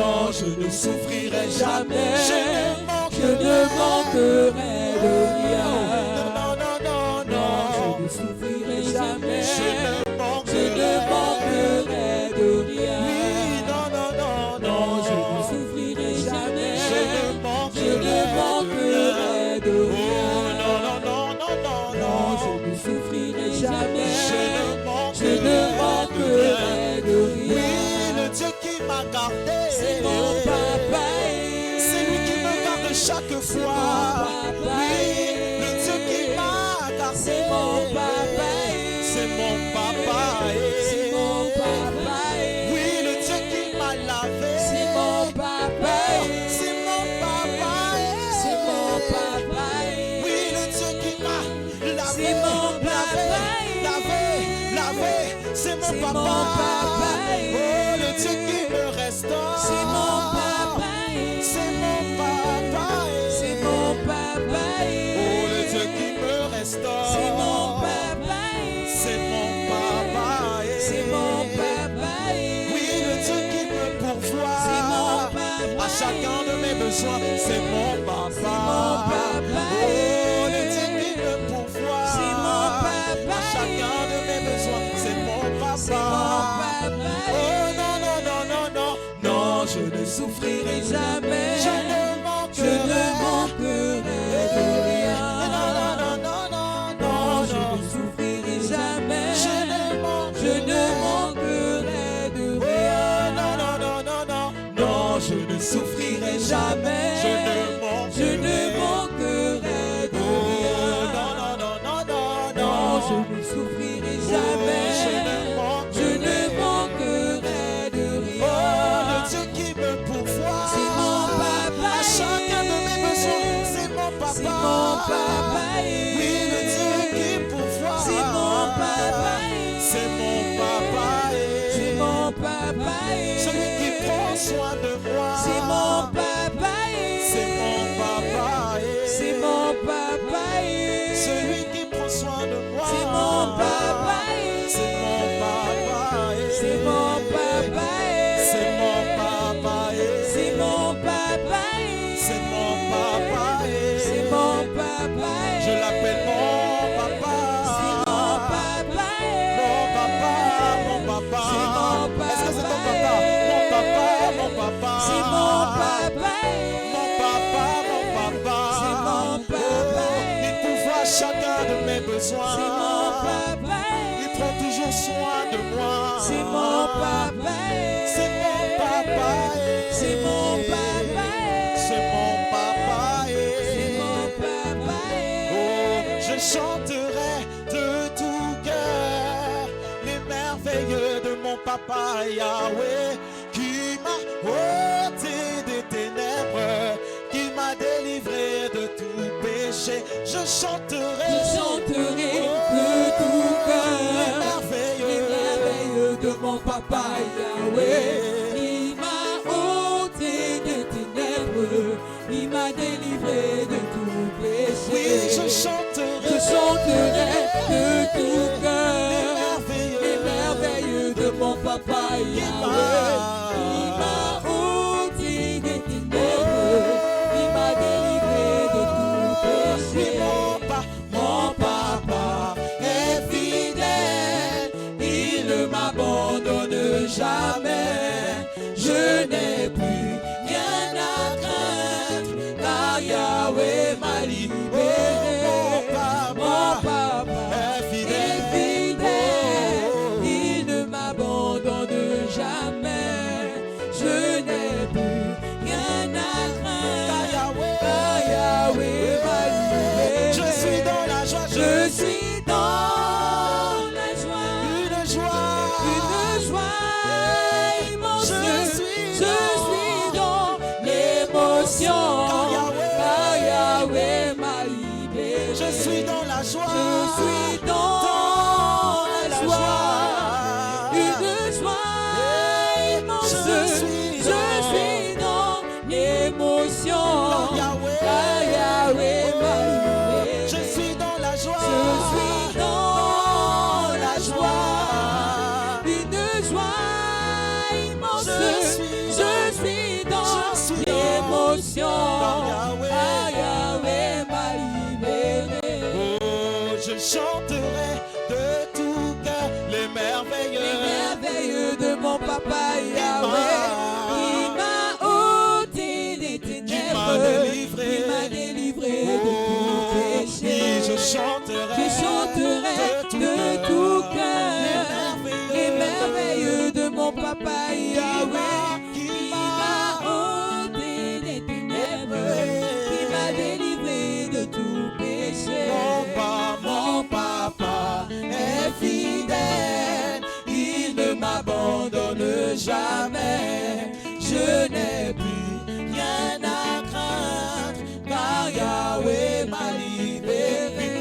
non, je ne souffrirai jamais. Je ne manquerai de rien. Non, non, non, Non, je non. ne souffrirai jamais. Je ne Je ne manquerai. manquerai de rien. Oui, non, non, non, Non, je ne non. souffrirai jamais. Je ne Je manquerai ne manquerai de Oh, rien. non, non, non, non, non, Non, je non. ne souffrirai jamais. Je ne Je ne manquerai de Oui, rien. le Dieu qui m'a gardé. C'est mon papa. C'est lui qui me garde chaque C'est mon fois. papa. Oui, le Dieu qui m'a gardé. C'est mon papa. C'est mon papa. C'est mon papa. Oui, le Dieu qui m'a lavé. C'est mon papa. C'est mon papa. C'est mon papa. Oui, le Dieu qui m'a lavé. C'est mon papa. Lavé. C'est mon C'est mon papa. papa. Oh, le Dieu qui me restaure. C'est mon papa. C'est mon papa. C'est mon papa. Oh, le Dieu qui me restaure. C'est mon papa. C'est mon papa. C'est mon papa. Oui, le Dieu qui me pourvoit. C'est mon papa. À chacun de mes besoins. C'est mon papa. C'est mon papa. Oh, le Dieu qui me pourvoit. C'est mon papa. À chacun de mes besoins. C'est mon papa. C'est mon papa. Oh, non, non, non, non, non. Non, je ne souffrirai jamais. Je ne Je ne manquerai de rien. Non, non, non, non, non, Non, je non. ne souffrirai jamais. Je ne Je ne manquerai de rien. Non, non, non, non, non. Non, je ne souffrirai jamais. Je ne Je ne manquerai de rien. Non, non, non, non, non, Non, je non. ne souffrirai Je jamais. ne Je ne manquerai de Oh, rien. le Dieu qui me pourvoit. C'est mon papa. À chacun de mes besoins, c'est mon papa. C'est mon papa. Oui, le Dieu qui pourvoit. C'est mon papa. C'est mon papa. C'est mon papa. Celui qui prend soin de moi. C'est mon papa. C'est mon papa. C'est mon papa. Celui qui prend soin de moi. C'est mon papa. C'est mon papa. C'est mon papa. C'est mon papa. C'est mon papa. C'est mon papa. C'est mon papa. Je l'appelle mon papa. C'est mon papa. Mon papa, mon papa. C'est mon papa. Est-ce que c'est ton papa? Mon papa, mon papa. C'est mon papa. Mon papa, mon papa. C'est mon papa. Oh, il pourvoit chacun de mes besoins. C'est mon papa. Il prend toujours soin de moi. C'est mon papa. C'est mon papa. C'est mon papa. C'est mon papa. C'est mon papa. Oh, je chanterai de tout cœur les merveilles de mon papa Yahweh qui m'a ôté des ténèbres, qui m'a délivré de tout péché. Je chanterai De tout cœur les merveilles de mon papa Yahweh. Il m'a ôté des ténèbres, il m'a délivré de tout péché. Oui, je Je chanterai de tout cœur les merveilles de mon papa Yahweh. Il m'a ôté des ténèbres, il m'a délivré de tout péché. Mon papa est fidèle, il ne m'abandonne jamais. Je n'ai plus rien à craindre, car Yahweh m'a libéré. Mon papa est fidèle, il ne m'abandonne jamais. Je n'ai plus rien à craindre, car Yahweh m'a libéré. je suis dans la joie, Je suis dans la joie, une joie, immense. Je suis dans l'émotion, car Yahweh m'a libéré. je suis dans la joie, Je suis dans la joie, une joie immense. Je suis dans l'émotion, car Yahweh m'a libéré. je suis dans la joie, Je suis dans la joie, une joie immense. Je suis de mon papa Yahweh, qui m'a ôté des ténèbres, qui m'a délivré de tout péché. Je chanterai de tout cœur les merveilles de mon papa Yahweh, qui m'a ôté des ténèbres, qui m'a délivré de tout péché. Mon papa est fidèle, il ne m'abandonne jamais. Je n'ai plus rien à craindre, car Yahweh m'a libéré.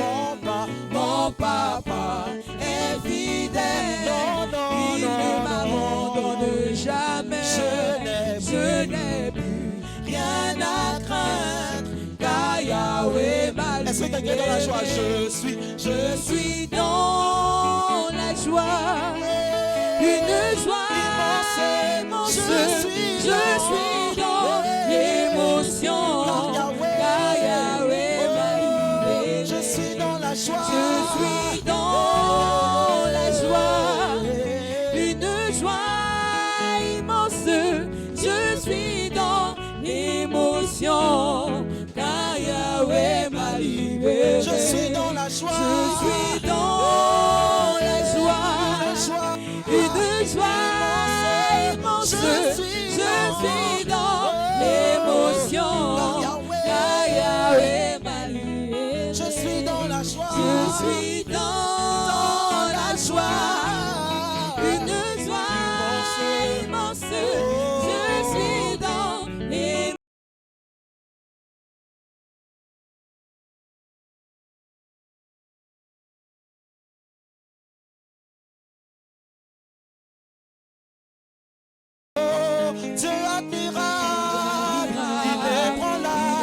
Mon papa est fidèle, Il ne m'abandonne jamais. Je n'ai plus rien à craindre, car Yahweh m'a libéré. Est-ce que quelqu'un est dans la joie? Je suis dans la joie, une joie immense. Je suis dans l'émotion, car Yahweh m'a libéré. Je suis dans la joie. Je suis dans la joie, une joie immense. Je suis dans l'émotion, car Yahweh m'a libéré. Je suis dans la joie. Je suis dans la joie, une joie immense. Je suis dans l'émotion, car Yahweh m'a libéré. Je suis dans la joie. Je suis dans la joie, une joie immense. Je suis dans les Dieu admirable, il est ébranlable,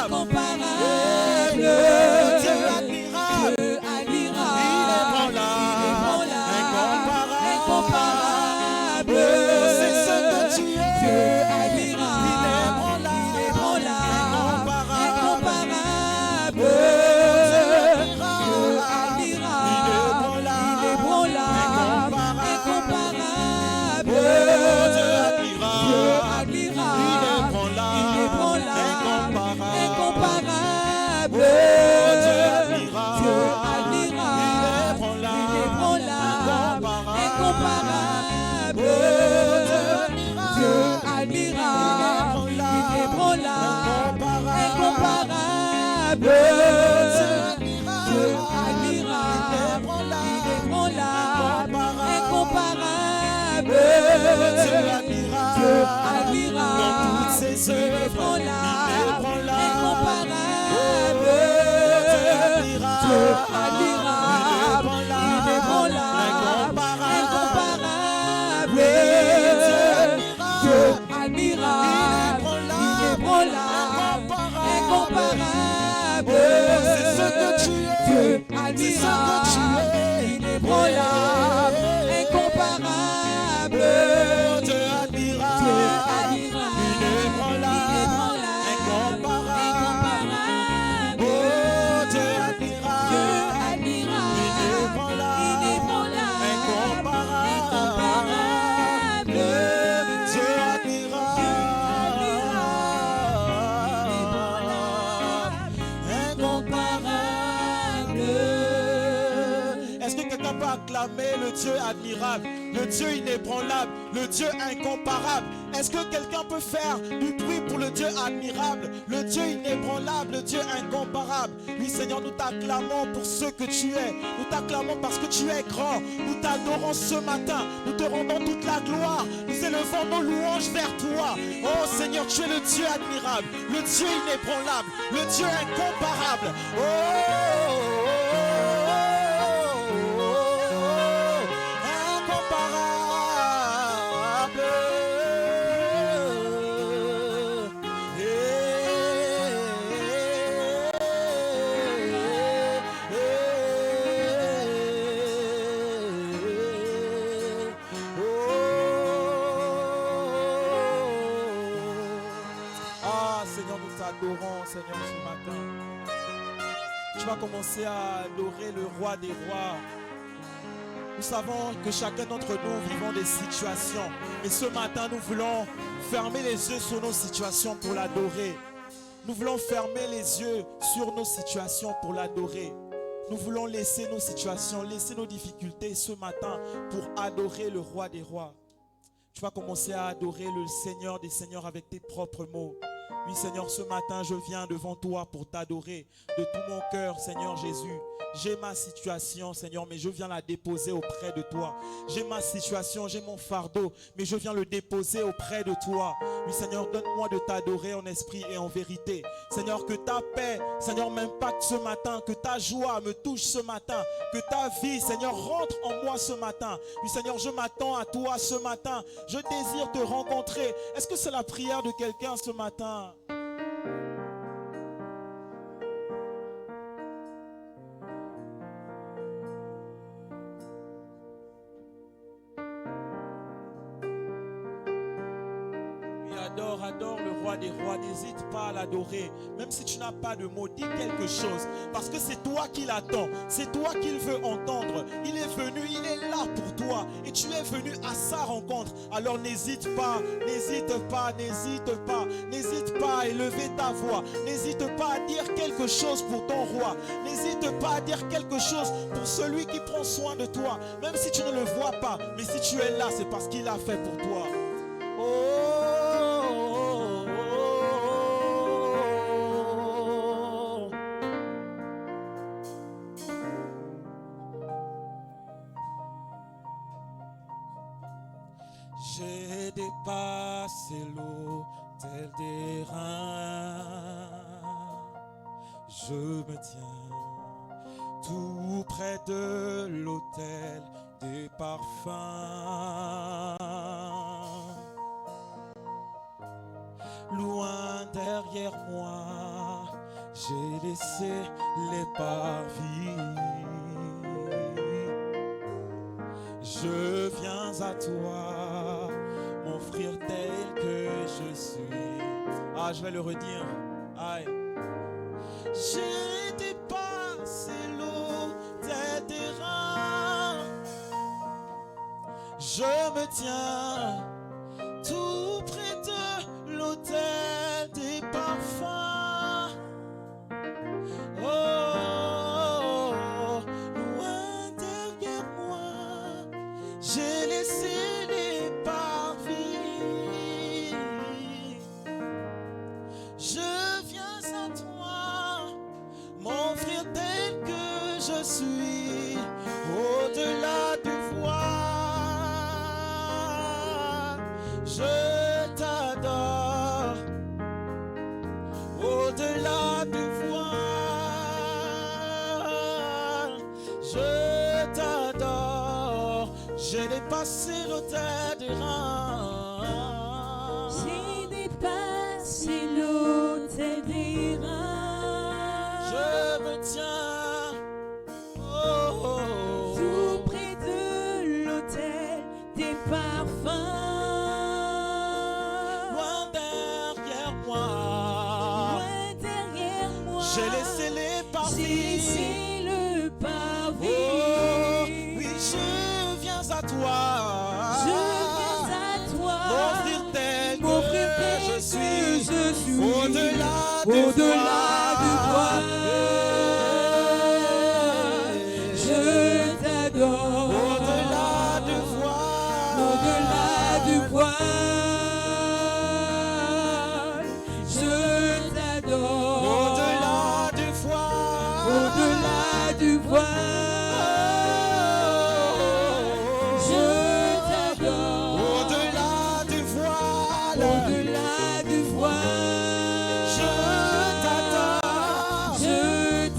incomparable. Dieu admirable, Dieu admirable, il est ébranlable, incomparable. C'est ce que tu es. Dieu admirable, il est ébranlable, incomparable. Dieu Dieu admirable, il est ébranlable, incomparable. Dans toutes ses œuvres, il est ébranlable, Dieu admirable, il est ébranlable, incomparable. Dieu admirable, il est ébranlable, incomparable. C'est ce que tu es. Dieu admirable, il est ébranlable, incomparable. Dieu admirable, il est ébranlable, incomparable. Oh, Dieu admirable, il est ébranlable, incomparable. Dieu admirable, incomparable. Est-ce que quelqu'un peut acclamer le Dieu admirable, le Dieu inébranlable, le Dieu incomparable? Est-ce que quelqu'un peut faire du bruit pour le Dieu admirable, le Dieu inébranlable, le Dieu incomparable? Oui, Seigneur, nous t'acclamons pour ce que tu es. Nous t'acclamons parce que tu es grand. Nous t'adorons ce matin. Nous te rendons toute la gloire. Nous élevons nos louanges vers toi. Oh Seigneur, tu es le Dieu admirable, le Dieu inébranlable, le Dieu incomparable. Adorons, Seigneur, ce matin. Tu vas commencer à adorer le roi des rois. Nous savons que chacun d'entre nous vivons des situations. Et ce matin, nous voulons fermer les yeux sur nos situations pour l'adorer. Nous voulons fermer les yeux sur nos situations pour l'adorer. Nous voulons laisser nos situations, laisser nos difficultés ce matin pour adorer le roi des rois. Tu vas commencer à adorer le Seigneur des Seigneurs avec tes propres mots. Oui, Seigneur, ce matin, je viens devant toi pour t'adorer de tout mon cœur, Seigneur Jésus. J'ai ma situation, Seigneur, mais je viens la déposer auprès de toi. J'ai ma situation, j'ai mon fardeau, mais je viens le déposer auprès de toi. Oui, Seigneur, donne-moi de t'adorer en esprit et en vérité. Seigneur, que ta paix, Seigneur, m'impacte ce matin, que ta joie me touche ce matin, que ta vie, Seigneur, rentre en moi ce matin. Oui, Seigneur, je m'attends à toi ce matin. Je désire te rencontrer. Est-ce que c'est la prière de quelqu'un ce matin? Adore le roi des rois, n'hésite pas à l'adorer. Même si tu n'as pas de mots, dis quelque chose. Parce que c'est toi qui l'attends, c'est toi qu'il veut entendre. Il est venu, il est là pour toi. Et tu es venu à sa rencontre. Alors n'hésite pas, n'hésite pas, n'hésite pas. N'hésite pas à élever ta voix. N'hésite pas à dire quelque chose pour ton roi. N'hésite pas à dire quelque chose pour celui qui prend soin de toi. Même si tu ne le vois pas, mais si tu es là, c'est parce qu'il a fait pour toi. J'ai dépassé l'autel des reins. Je me tiens tout près de l'autel des parfums. Loin derrière moi, j'ai laissé les parvis. Je viens à toi, m'offrir tel que je suis. Ah, je vais le redire. Aïe. J'ai dépassé l'autel des reins. Je me tiens tout près de l'autel des parfums. Oh, loin derrière moi, j'ai laissé les parvis. Je viens à toi, m'offrir tel que je suis, au-delà du voile. Je t'adore, au-delà du voile. Je t'adore, j'ai dépassé l'autel des reins. J'ai dépassé l'autel des reins. Je me tiens tout près de l'autel des parfums. loin derrière moi. Loin derrière moi, J'ai laissé les j'ai parvis. laissé le parvis. Oh, oui, je viens à toi. Je viens à toi, M'offrir tel m'offrir que tel je que suis. je suis. Au-delà du Au-delà du voile. Je t'adore, Au-delà du voile. au-delà du voile. Je t'adore, Au-delà du voile. au-delà du voile. Je t'adore, Au-delà du voile. au-delà du voile. Je t'adore. Je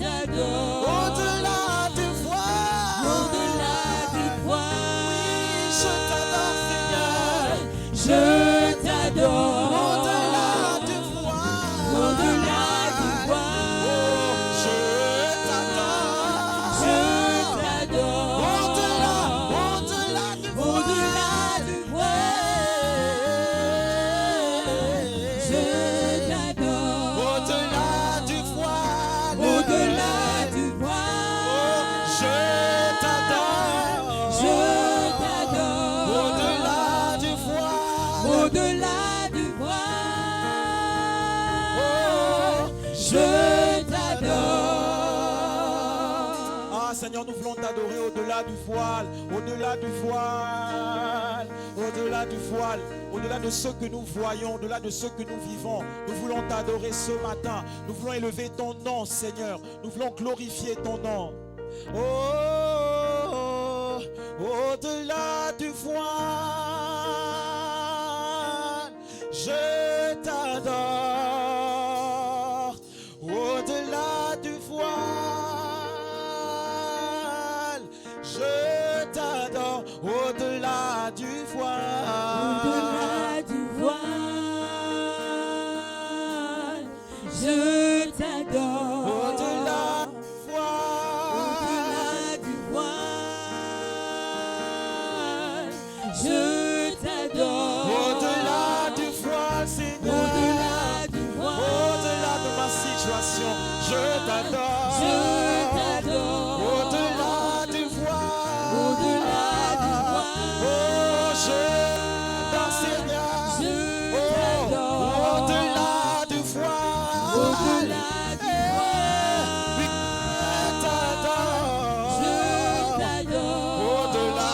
t'adore, Au-delà du voile. au-delà du voile. Je t'adore, Seigneur. Je Seigneur, nous voulons t'adorer au-delà du voile, au-delà du voile, au-delà du voile, au-delà de ce que nous voyons, au-delà de ce que nous vivons. Nous voulons t'adorer ce matin. Nous voulons élever ton nom, Seigneur. Nous voulons glorifier ton nom. Oh, au-delà du voile, je t'adore. Au-delà du voile, je t'adore. Au-delà du voile, Au-delà du voile, je t'adore. au-delà du Au-delà voile, du voile, je t'adore. au-delà du voile, Seigneur. Au-delà du voile, Au-delà de ma situation, je t'adore. je t'adore. Au-delà du voile, Au-delà du voile, oh, je t'adore, Seigneur. je Oh, t'adore. au-delà du voile, Au-delà du oui, je je t'adore. t'adore. Au-delà,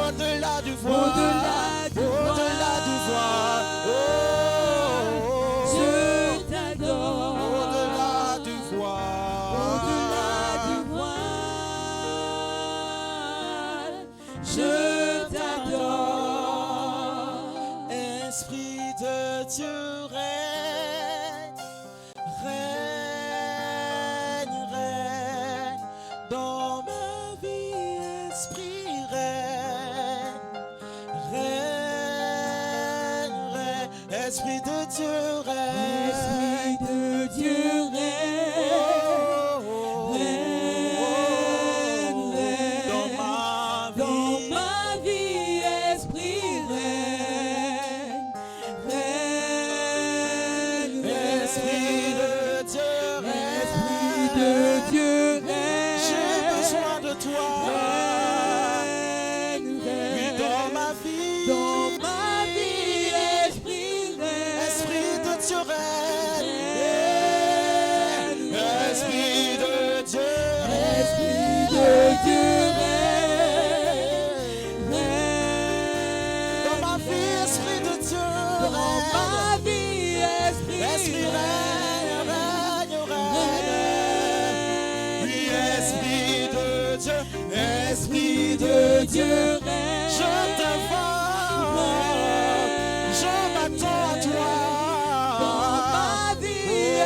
au-delà du voile, Au-delà du au-delà du voile, oh, je t'adore. au-delà du voile, Au-delà du voile, je t'adore. Esprit de Dieu règne, règne, règne dans ma vie. Esprit règne, règne, règne. Esprit de Dieu règne, Esprit de Dieu règne, oh, règne, règne. dans ma Dans vie. ma vie, esprit règne, règne, Esprit règne. de Dieu Esprit règne, de Dieu règne, j'ai besoin de toi. règne, Oui, règne. dans ma vie, Dans ma vie, esprit règne, Esprit de Dieu règne, règne, Esprit de Dieu Esprit règne, de Dieu règne, dans ma vie, règne. Esprit de Dieu Dans règne, ma vie, esprit Esprit règne, règne, règne. Oui, Esprit de Dieu, Esprit de Dieu, je t'invoque, je m'attends à toi. Dans ma vie,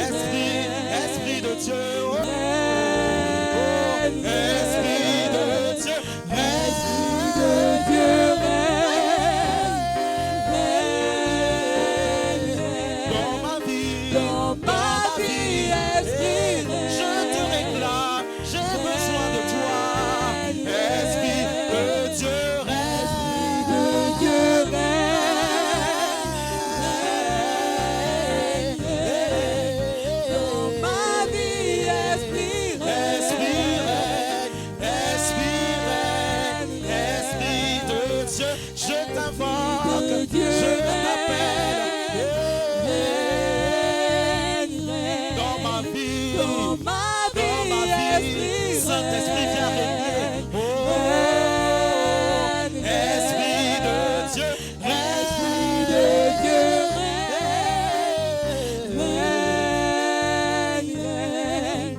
Esprit, Esprit de Dieu, oh, règne, Esprit de Dieu, Esprit de Dieu règne, dans ma vie, dans ma vie, esprit je te réclame, j'ai besoin de toi. Esprit de Dieu Esprit de Dieu règne, dans ma vie, esprit Esprit règne, Esprit Esprit de Dieu, je t'invoque, de Dieu je t'appelle. règne, Dans ma vie, dans ma vie, esprit Saint-Esprit vient régner. Oh, règne, Esprit de Dieu, Esprit de Dieu règne, règne,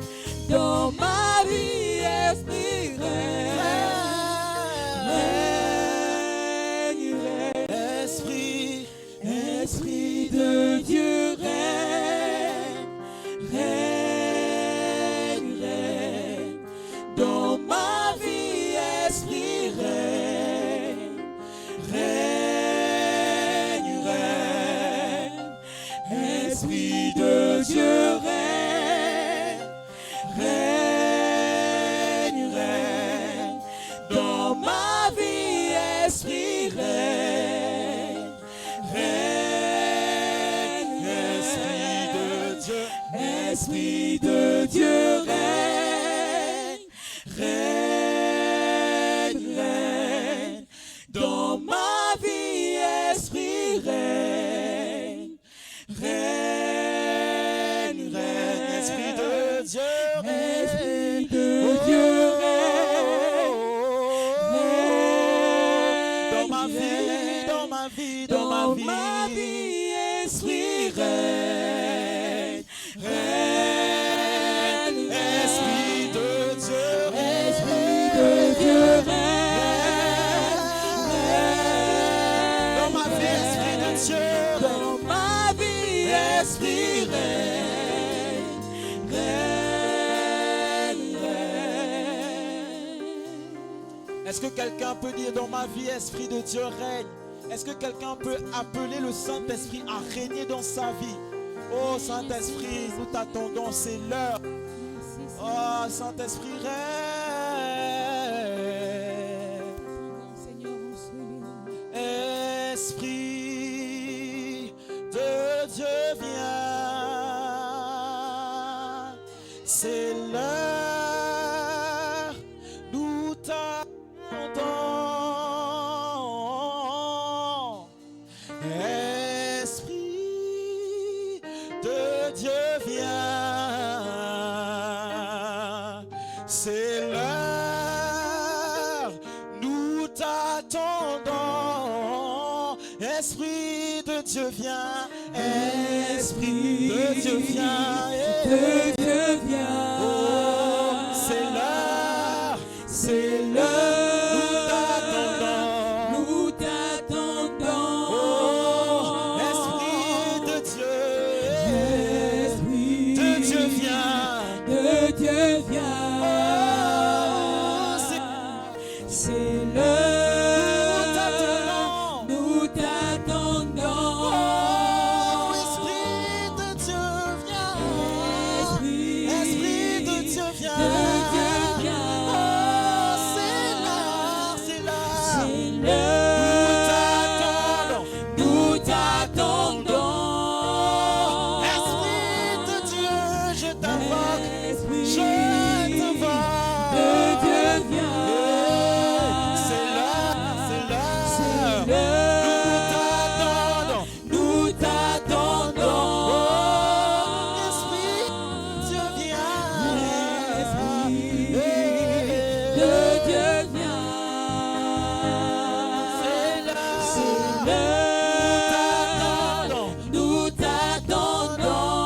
dans ma vie, esprit règne, règne, règne. Esprit, Esprit de Dieu règne, règne, règne. Dans ma vie, esprit règne, règne, règne. Esprit de Dieu règne, règne, règne. Dans ma vie, esprit règne, règne, Esprit de Dieu, Esprit de Dieu règne, règne, règne. Dans ma vie, esprit règne, règne, règne. Esprit de Dieu, Esprit de Dieu vie, dans ma vie, dans ma vie. Dans ma vie, esprit règne, règne, Esprit de Dieu, Esprit de Dieu règne, règne. dans ma vie, Esprit de Dieu, Dans ma vie, esprit règne, règne, règne. Est-ce que quelqu'un peut dire dans ma vie, Esprit de Dieu règne? Est-ce que quelqu'un peut appeler le Saint-Esprit à régner dans sa vie? Oh Saint-Esprit, nous t'attendons, c'est l'heure. Oh Saint-Esprit règne. Esprit de Dieu viens. C'est l'heure, nous t'attendons. Esprit de Dieu viens. C'est l'heure, nous t'attendons. Esprit de Dieu viens. Esprit de Dieu viens. De Dieu vient. Oh, c'est l'heure, C'est l'heure. nous t'attendons. Nous t'attendons. Oh, Esprit de Dieu, Esprit de Dieu viens. de Dieu vient. Oh, C'est nous l'heure. t'attendons. Nous t'attendons. Oh, Esprit de Dieu viens. Esprit de Dieu viens. de Dieu vient. Oh, c'est l'heure, c'est l'heure. C'est Nous l'heure. t'attendons. Nous t'attendons. Esprit de Dieu, je t'invoque. Esprit Je t'invoque. de Dieu vient. C'est l'heure, c'est C'est l'heure. l'heure. Nous t'attendons. Nous t'attendons. Esprit de Dieu viens. Esprit de Dieu vient. C'est C'est l'heure. l'heure. Nous t'attendons.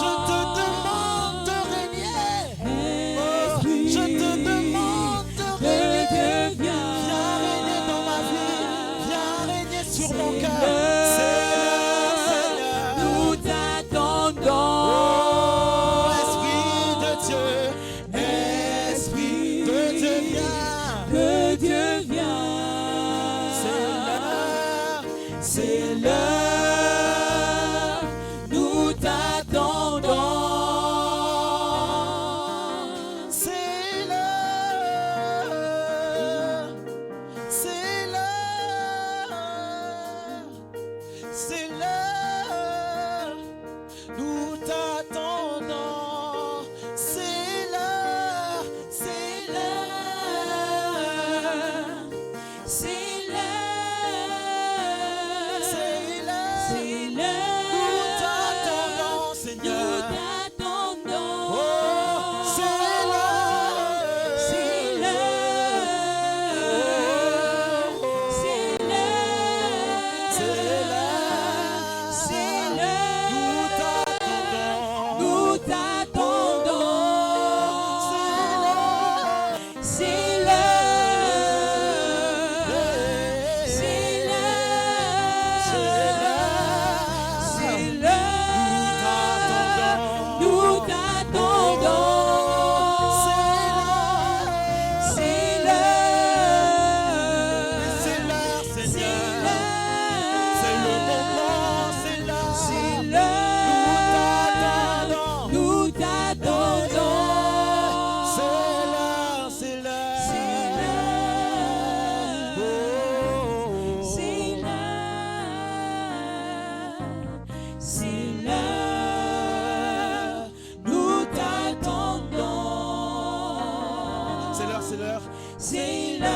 Je te demande de régner. Esprit Je te demande de de régner. Dieu vient. Viens régner dans ma vie. Viens régner sur mon C'est cœur. l'heure. Seigneur, Seigneur. Nous t'attendons. Oh, Esprit de Dieu. Esprit de Dieu viens. Que Dieu vient. C'est l'heure. C'est l'heure. Nous t'attendons. C'est l'heure. C'est l'heure. C'est l'heure. Nous t'attendons. C'est l'heure. C'est l'heure. C'est l'heure. C'est l'heure. C'est Nous l'heure. t'attendons, Nous Seigneur. t'attendons. Oh, c'est l'heure. C'est l'heure. C'est l'heure. C'est l'heure. C'est Nous l'heure. t'attendons. Nous t'attendons. C'est l'heure. C'est l'heure. C'est l'heure. C'est C'est l'heure. l'heure. Nous t'attendons. C'est l'heure. C'est l'heure, C'est Seigneur. l'heure. C'est le moment, c'est l'heure. C'est Nous l'heure. t'attendons. Nous t'attendons. C'est l'heure, c'est l'heure. C'est l'heure. Oh. C'est l'heure. C'est l'heure. Nous t'attendons. C'est l'heure, c'est l'heure. C'est l'heure.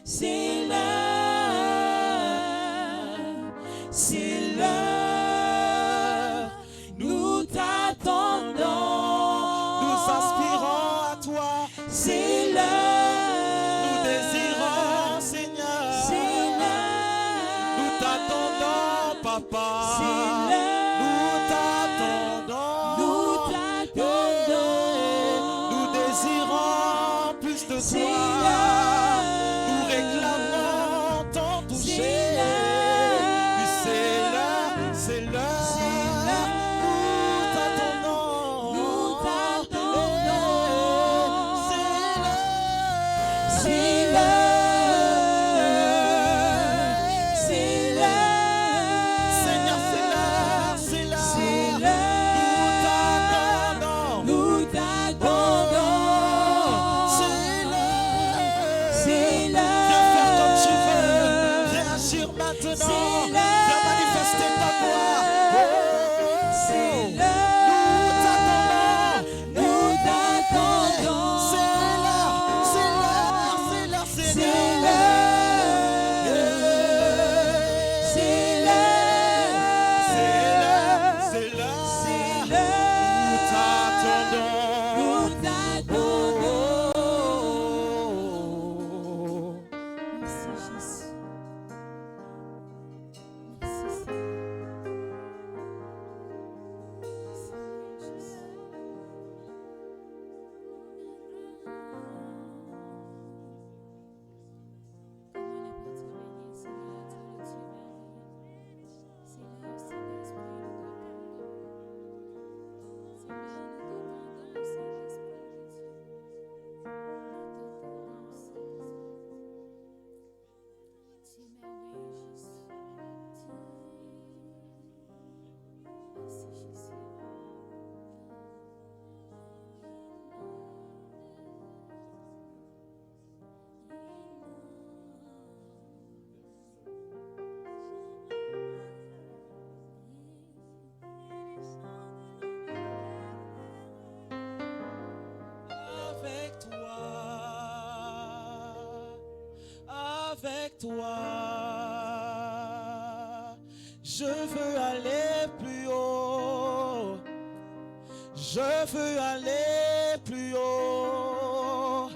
C'est l'heure. C'est l'heure. Nous t'attendons. Nous aspirons à toi. C'est l'heure. Nous désirons papa, C'est nous l'heure. t'attendons. Nous t'attendons. Nous désirons plus de C'est toi. l'heure. Nous réclamons ton toucher. C'est l'heure. Oui, c'est l'heure, c'est l'heure. Nous t'attendons. Nous t'attendons. C'est l'heure. C'est l'heure. C'est l'heure. Seigneur, c'est l'heure, c'est l'heure. C'est l'heure. Nous t'attendons. C'est l'heure. C'est l'heure. C'est l'heure. Viens faire comme tu veux. Viens agir maintenant. C'est Viens l'heure. manifester ta gloire. C'est Nous l'heure. t'attendons. Nous t'attendons. C'est l'heure, c'est l'heure, c'est l'heure, C'est c'est l'heure. l'heure. C'est l'heure. C'est l'heure, c'est l'heure. C'est l'heure. Nous t'attendons. Nous t'attendons. Merci Jésus. Merci Avec toi, je veux aller plus haut. Je veux aller plus haut.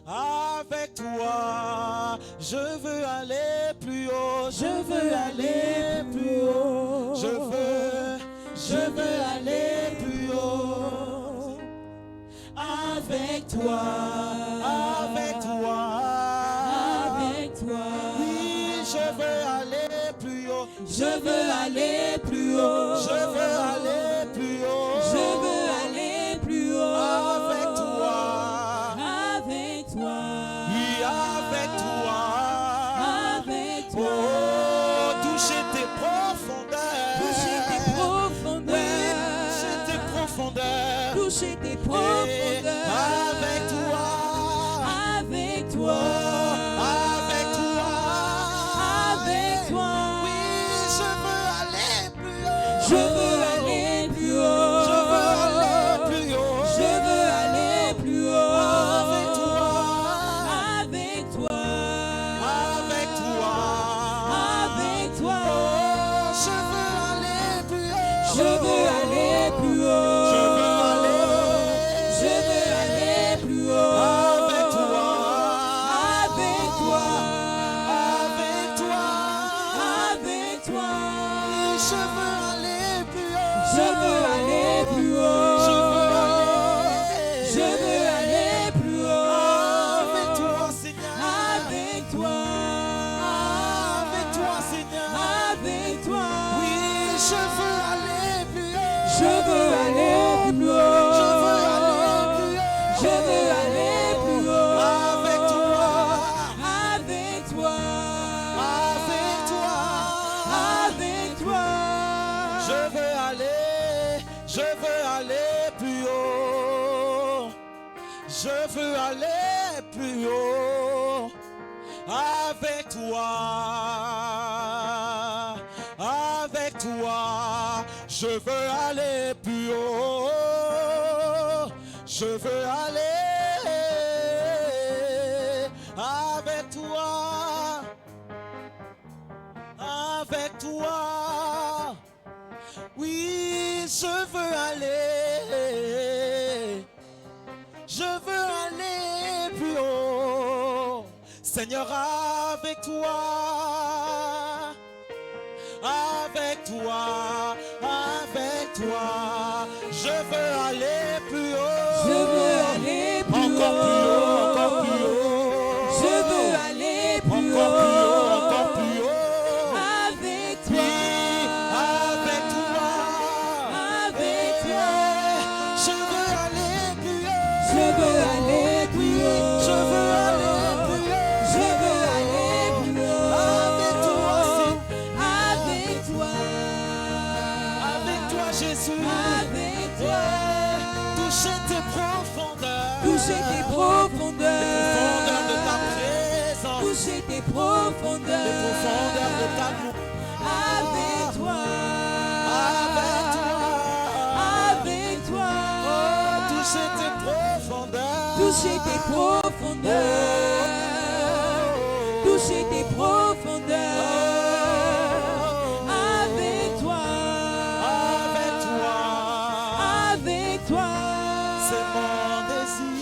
Avec toi, je veux aller plus haut. Je veux aller plus haut. Je veux aller plus haut. Avec toi, avec toi, avec toi. oui, je veux aller plus haut. Je veux aller plus haut. Je veux aller plus haut. Je veux aller plus haut. Avec toi, avec toi. oui, avec toi, avec toi. oh, toucher tes profondeurs. Toucher tes profondeurs. Oui, toucher tes profondeurs. Toucher tes Et profondeurs. avec toi, avec toi. avec toi, avec toi. oui, je veux aller plus haut. Je veux aller plus haut. Je veux aller plus haut. Je veux aller plus haut. Avec toi, avec toi. avec toi, avec toi. oh, je veux aller plus haut. Je veux aller plus haut. Je veux aller. Je veux aller plus haut. Avec toi, avec toi. avec toi, avec toi. je veux aller plus haut. Je veux aller plus haut. Je veux aller. Je veux aller plus haut. Avec toi, Seigneur. avec toi. Avec toi, Seigneur. avec toi. Oui, je veux aller plus haut. Je veux aller plus haut. Je veux aller plus haut. Je veux aller plus haut. Avec toi, avec toi. avec toi, avec toi. je veux aller plus haut. Je veux aller plus haut. Avec toi, je veux aller plus haut. Je veux aller avec toi, avec toi. Oui, je veux aller. Je veux aller plus haut. Seigneur, avec toi, avec toi, avec toi. Je veux aller plus haut. Je veux aller plus Encore plus haut, encore plus haut. Je veux aller plus Encore plus haut, haut. encore plus haut. Avec Oui, toi. avec toi. Avec toi. Je veux aller plus haut. Je veux aller plus haut. Je veux aller plus haut. Je veux aller plus haut. Avec toi, Avec toi. avec toi, Jésus. Avec toi. Toucher tes profondeurs. Toucher tes profondeurs. Profondeurs de ta présence. Toucher tes profondeurs. Les profondeurs de ta gloire. Avec toi. Avec toi. Avec toi. Oh, toucher tes profondeurs. Toucher tes profondeurs. Toucher tes profondeurs. Avec toi. Avec toi. Avec toi. C'est mon désir.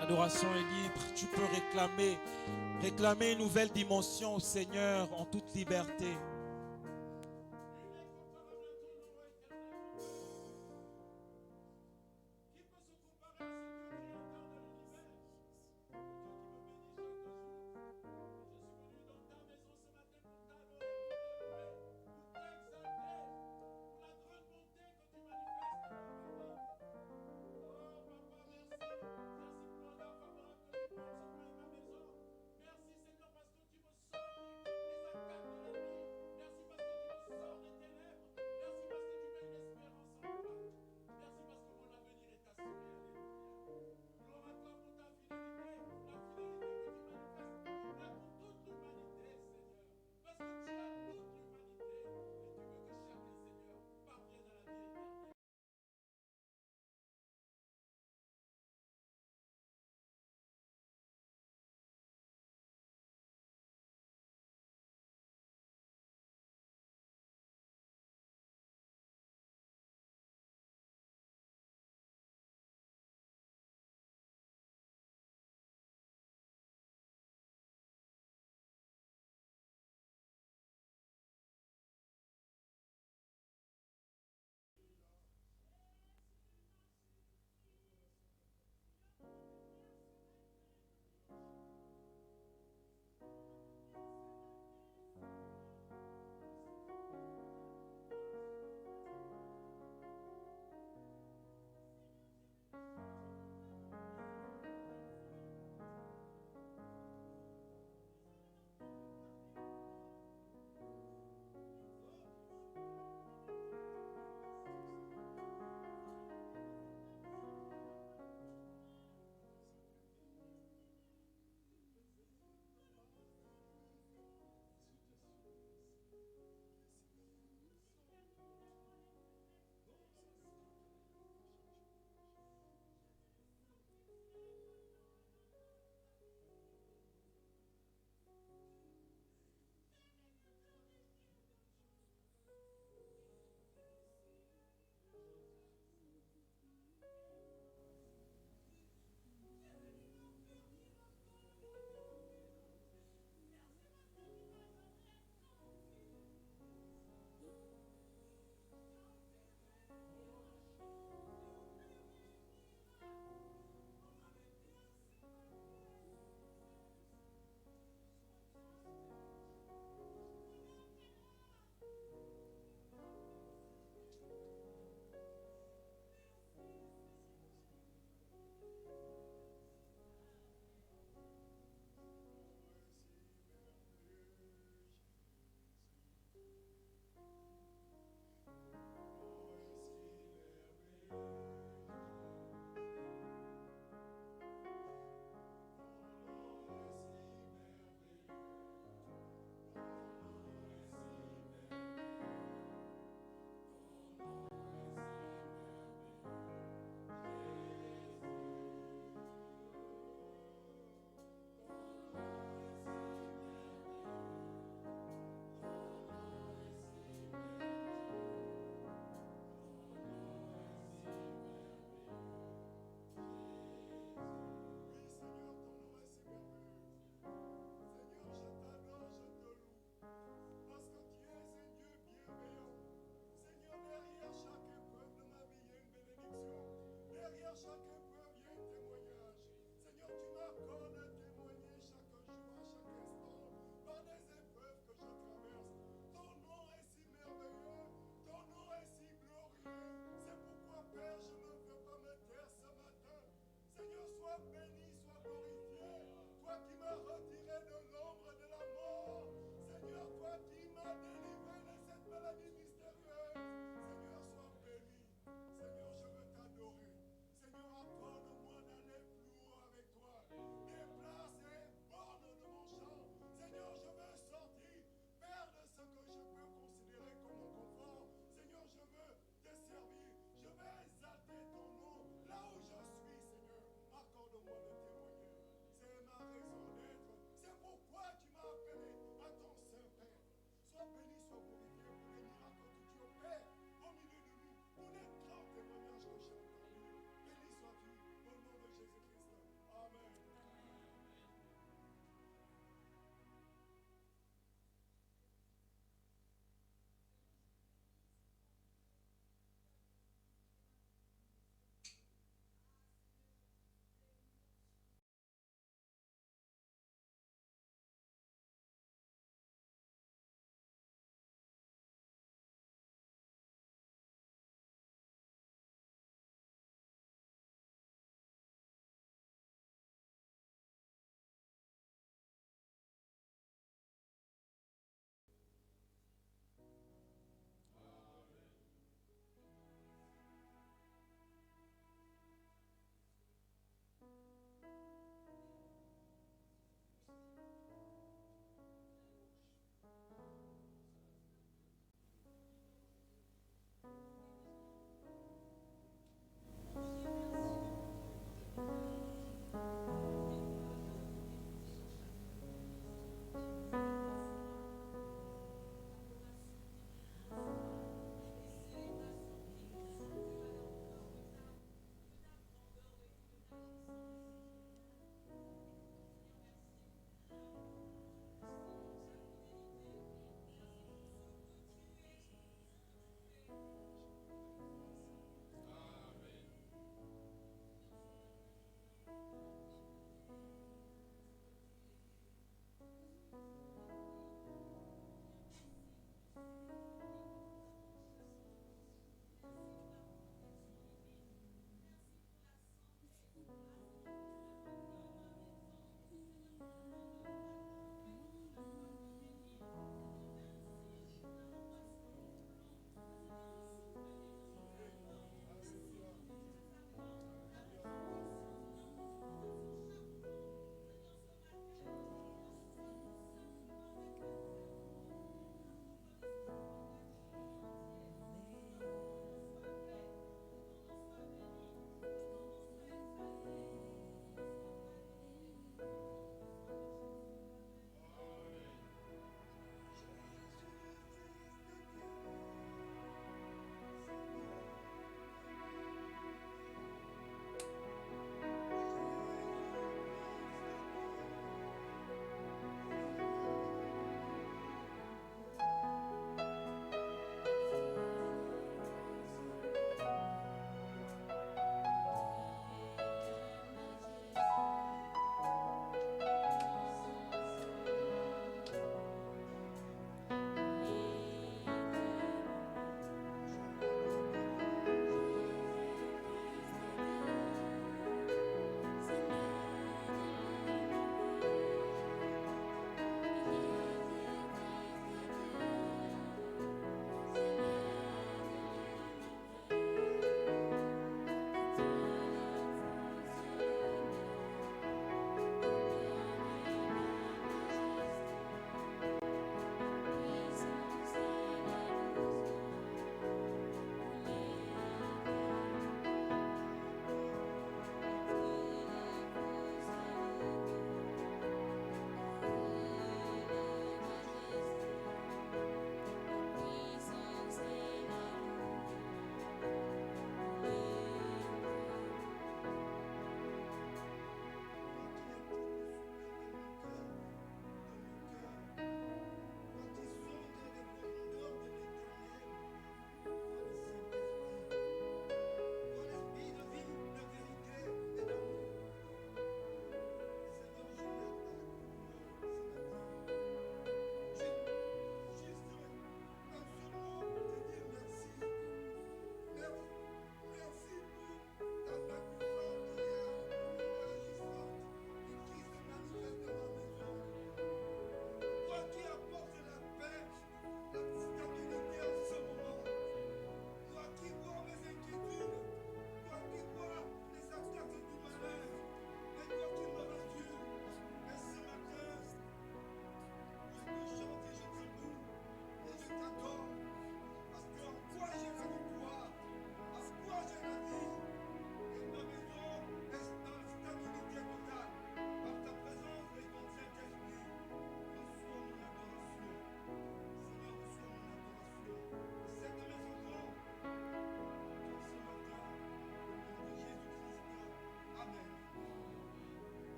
L'adoration est libre, tu peux réclamer une nouvelle dimension au Seigneur en toute liberté.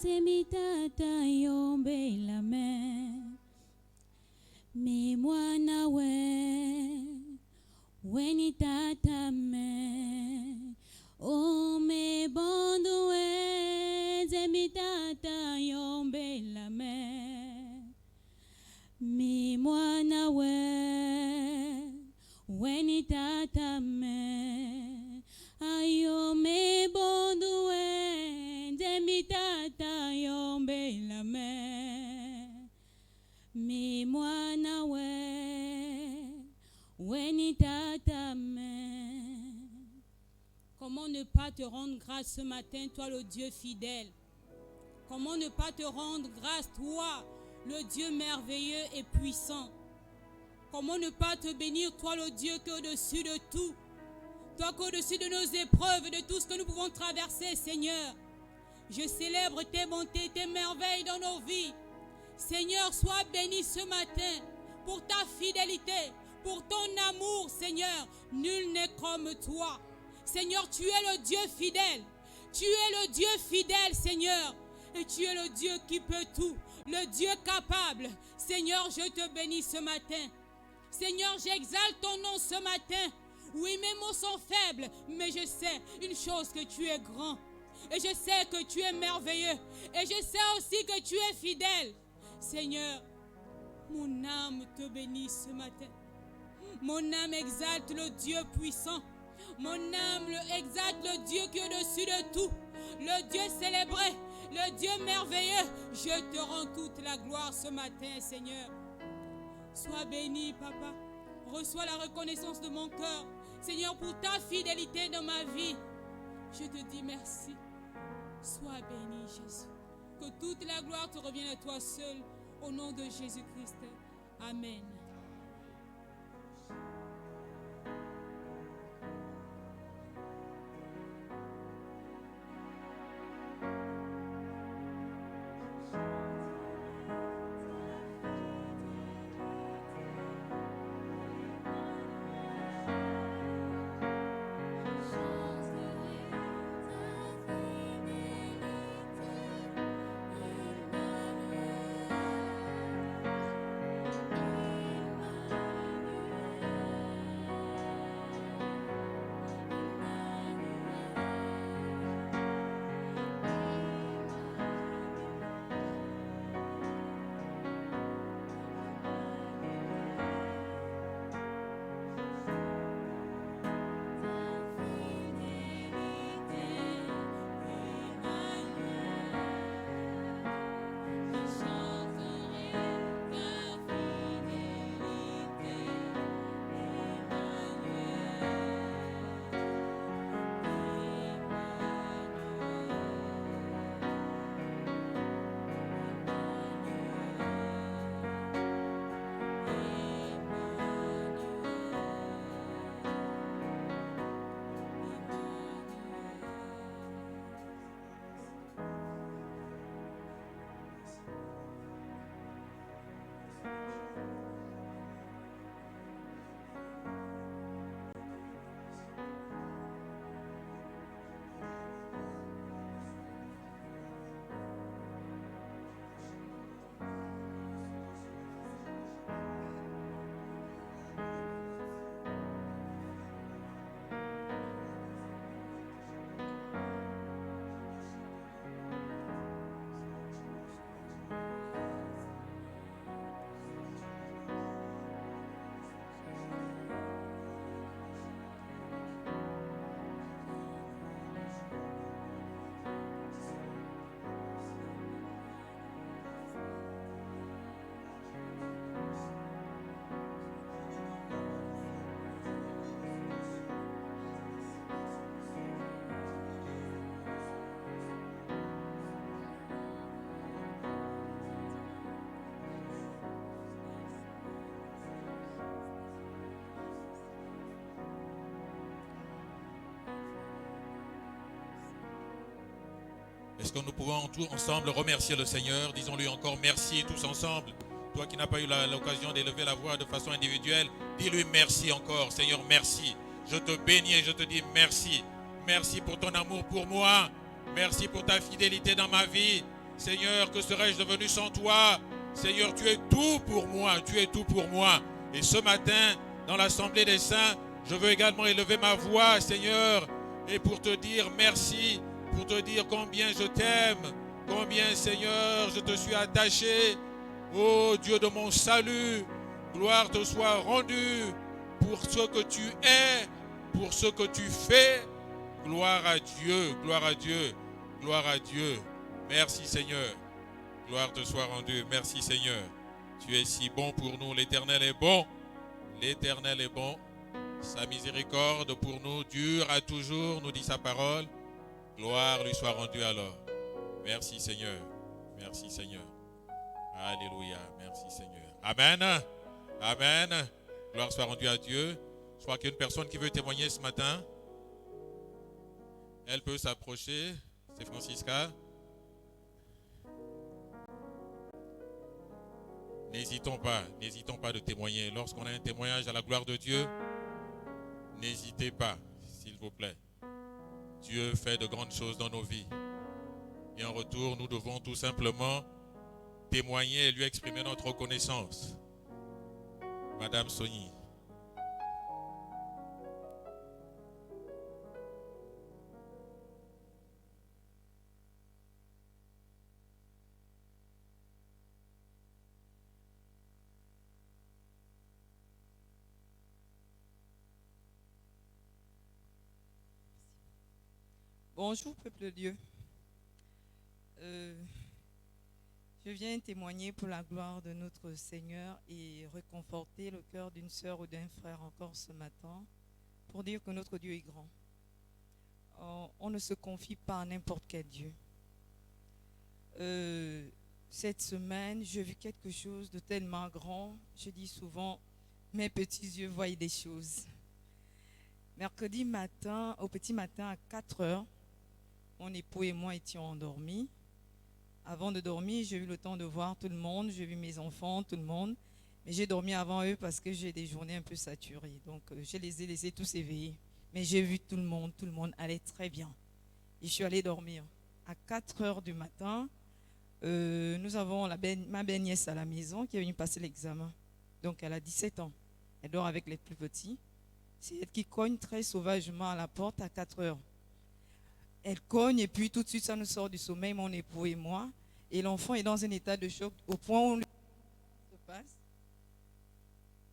semitata yombe la main. Mi mwana weni tata me. O me bondo semitata yombe la main. Mi mwana weni tata me. Ayo me bondo semitata yombe la main. Mi mwana weni tata me. Comment ne pas te rendre grâce ce matin, toi le Dieu fidèle? Comment ne pas te rendre grâce, toi, le Dieu merveilleux et puissant? Comment ne pas te bénir, toi le Dieu qui est au-dessus de tout? Toi qui es au-dessus de nos épreuves, de tout ce que nous pouvons traverser, Seigneur. Je célèbre tes bontés, tes merveilles dans nos vies. Seigneur, sois béni ce matin pour ta fidélité, pour ton amour, Seigneur. Nul n'est comme toi. Seigneur, tu es le Dieu fidèle. Tu es le Dieu fidèle, Seigneur. Et tu es le Dieu qui peut tout, le Dieu capable. Seigneur, je te bénis ce matin. Seigneur, j'exalte ton nom ce matin. Oui, mes mots sont faibles, mais je sais une chose, que tu es grand. Et je sais que tu es merveilleux. Et je sais aussi que tu es fidèle. Seigneur, mon âme te bénit ce matin. Mon âme exalte le Dieu puissant. Mon âme exalte le Dieu qui est au-dessus de tout. Le Dieu célébré, le Dieu merveilleux. Je te rends toute la gloire ce matin, Seigneur. Sois béni, Papa. Reçois la reconnaissance de mon cœur. Seigneur, pour ta fidélité dans ma vie. Je te dis merci. Sois béni, Jésus. Que toute la gloire te revienne à toi seul. Au nom de Jésus-Christ. Amen. Est-ce que nous pouvons tous ensemble remercier le Seigneur? Disons-lui encore merci tous ensemble. Toi qui n'as pas eu l'occasion d'élever la voix de façon individuelle, dis-lui merci encore. Seigneur, merci. Je te bénis et je te dis merci. Merci pour ton amour pour moi. Merci pour ta fidélité dans ma vie. Seigneur, que serais-je devenu sans toi? Seigneur, tu es tout pour moi, tu es tout pour moi. Et ce matin, dans l'Assemblée des Saints, je veux également élever ma voix, Seigneur, et pour te dire merci, pour te dire combien je t'aime, combien, Seigneur, je te suis attaché. Ô Dieu de mon salut, gloire te soit rendue pour ce que tu es, pour ce que tu fais. Gloire à Dieu, gloire à Dieu, gloire à Dieu. Merci Seigneur. Gloire te soit rendue. Merci Seigneur. Tu es si bon pour nous. L'Éternel est bon. L'Éternel est bon. Sa miséricorde pour nous dure à toujours, nous dit sa parole. Gloire lui soit rendue alors. Merci Seigneur. Merci Seigneur. Alléluia. Merci Seigneur. Amen. Amen. Gloire soit rendue à Dieu. Je crois qu'il y a une personne qui veut témoigner ce matin. Elle peut s'approcher. C'est Francisca. N'hésitons pas de témoigner. Lorsqu'on a un témoignage à la gloire de Dieu, n'hésitez pas, s'il vous plaît. Dieu fait de grandes choses dans nos vies. Et en retour, nous devons tout simplement témoigner et lui exprimer notre reconnaissance. Madame Sony. Bonjour, peuple de Dieu. Je viens témoigner pour la gloire de notre Seigneur et réconforter le cœur d'une sœur ou d'un frère encore ce matin pour dire que notre Dieu est grand. On ne se confie pas à n'importe quel Dieu. Cette semaine, j'ai vu quelque chose de tellement grand. Je dis souvent, mes petits yeux voient des choses. Mercredi matin, au petit matin à 4 heures, mon époux et moi étions endormis. Avant de dormir, j'ai eu le temps de voir tout le monde. J'ai vu mes enfants, tout le monde. Mais j'ai dormi avant eux parce que j'ai des journées un peu saturées. Donc, je les ai laissés tous éveillés. Mais j'ai vu tout le monde allait très bien. Et je suis allée dormir. À 4 heures du matin, nous avons ma belle-nièce à la maison qui est venue passer l'examen. Donc, elle a 17 ans. Elle dort avec les plus petits. C'est elle qui cogne très sauvagement à la porte à 4 heures. Elle cogne et puis tout de suite, ça nous sort du sommeil, mon époux et moi. Et l'enfant est dans un état de choc au point où se passe.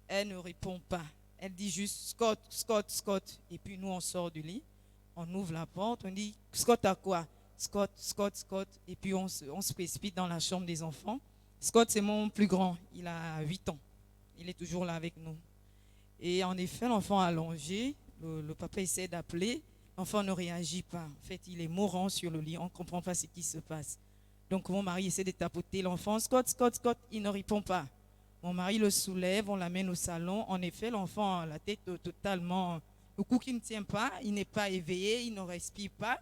Elle ne répond pas. Elle dit juste Scott, Scott, Scott. Et puis nous, on sort du lit, on ouvre la porte, on dit Scott à quoi? Scott, Scott, Scott. Et puis on se précipite dans la chambre des enfants. Scott, c'est mon plus grand. Il a 8 ans. Il est toujours là avec nous. Et en effet, l'enfant allongé, le papa essaie d'appeler. L'enfant ne réagit pas. En fait, il est mourant sur le lit. On ne comprend pas ce qui se passe. Donc, mon mari essaie de tapoter l'enfant. Scott, Scott, Scott. Il ne répond pas. Mon mari le soulève. On l'amène au salon. En effet, l'enfant a la tête totalement... Le cou qui ne tient pas. Il n'est pas éveillé. Il ne respire pas.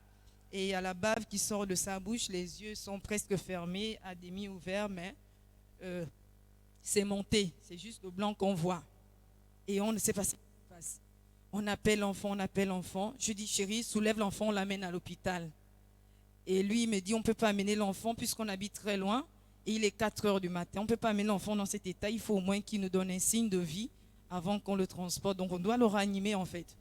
Et il y a la bave qui sort de sa bouche. Les yeux sont presque fermés, à demi ouverts. Mais c'est monté. C'est juste le blanc qu'on voit. Et on ne sait pas ce qui se passe. On appelle l'enfant, on appelle l'enfant. Je dis, chérie, soulève l'enfant, on l'amène à l'hôpital. Et lui, il me dit, on ne peut pas amener l'enfant puisqu'on habite très loin. Et il est 4 heures du matin. On ne peut pas amener l'enfant dans cet état. Il faut au moins qu'il nous donne un signe de vie avant qu'on le transporte. Donc, on doit le ranimer, en fait.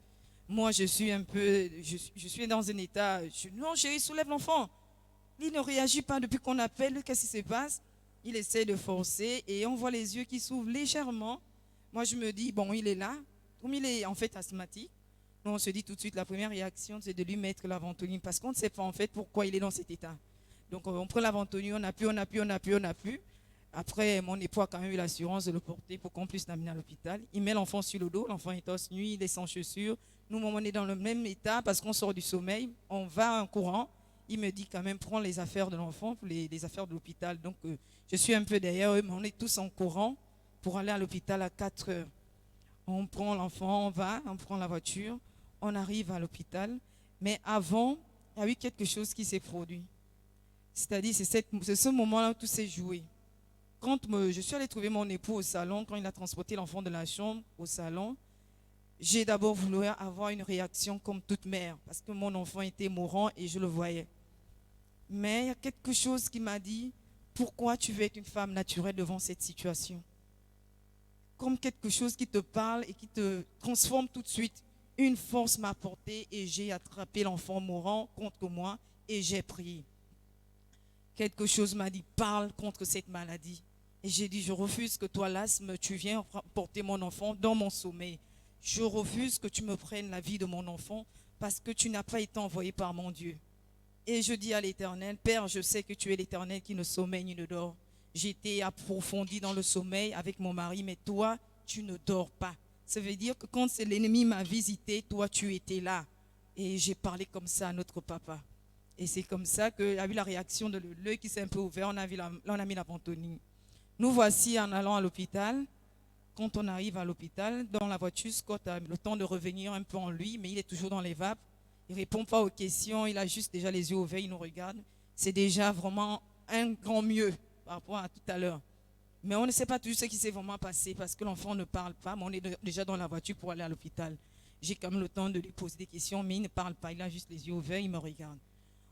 Moi, je suis dans un état. Non, chérie, soulève l'enfant. Il ne réagit pas depuis qu'on appelle. Qu'est-ce qui se passe? Il essaie de forcer et on voit les yeux qui s'ouvrent légèrement. Moi, je me dis, bon, il est là. Comme il est en fait asthmatique, nous on se dit tout de suite, la première réaction, c'est de lui mettre la ventoline parce qu'on ne sait pas en fait pourquoi il est dans cet état. Donc on prend la ventoline, on appuie. Après, mon époux a quand même eu l'assurance de le porter pour qu'on puisse l'amener à l'hôpital. Il met l'enfant sur le dos, l'enfant est torse nu, il est sans chaussures. Nous, on est dans le même état parce qu'on sort du sommeil, on va en courant. Il me dit quand même, prends les affaires de l'enfant, les affaires de l'hôpital. Donc je suis un peu derrière eux, mais on est tous en courant pour aller à l'hôpital à 4 heures. On prend l'enfant, on prend la voiture, on arrive à l'hôpital. Mais avant, il y a eu quelque chose qui s'est produit. C'est-à-dire, c'est ce moment-là où tout s'est joué. Quand je suis allée trouver mon époux au salon, quand il a transporté l'enfant de la chambre au salon, j'ai d'abord voulu avoir une réaction comme toute mère, parce que mon enfant était mourant et je le voyais. Mais il y a quelque chose qui m'a dit, pourquoi tu veux être une femme naturelle devant cette situation? Comme quelque chose qui te parle et qui te transforme tout de suite. Une force m'a porté et j'ai attrapé l'enfant mourant contre moi et j'ai prié. Quelque chose m'a dit, parle contre cette maladie. Et j'ai dit, je refuse que toi, l'asthme, tu viens porter mon enfant dans mon sommeil. Je refuse que tu me prennes la vie de mon enfant parce que tu n'as pas été envoyé par mon Dieu. Et je dis à l'Éternel, Père, je sais que tu es l'Éternel qui ne sommeille ni ne dort. J'étais approfondi dans le sommeil avec mon mari, mais toi, tu ne dors pas. Ça veut dire que quand l'ennemi m'a visité, toi, tu étais là. Et j'ai parlé comme ça à notre papa. Et c'est comme ça qu'il y a eu la réaction de l'œil qui s'est un peu ouvert. On a mis la pantonie. Nous voici en allant à l'hôpital. Quand on arrive à l'hôpital, dans la voiture, Scott a le temps de revenir un peu en lui, mais il est toujours dans les vapes. Il ne répond pas aux questions, il a juste déjà les yeux ouverts, il nous regarde. C'est déjà vraiment un grand mieux par rapport à tout à l'heure. Mais on ne sait pas toujours ce qui s'est vraiment passé parce que l'enfant ne parle pas, mais on est déjà dans la voiture pour aller à l'hôpital. J'ai quand même le temps de lui poser des questions, mais il ne parle pas, il a juste les yeux ouverts, il me regarde.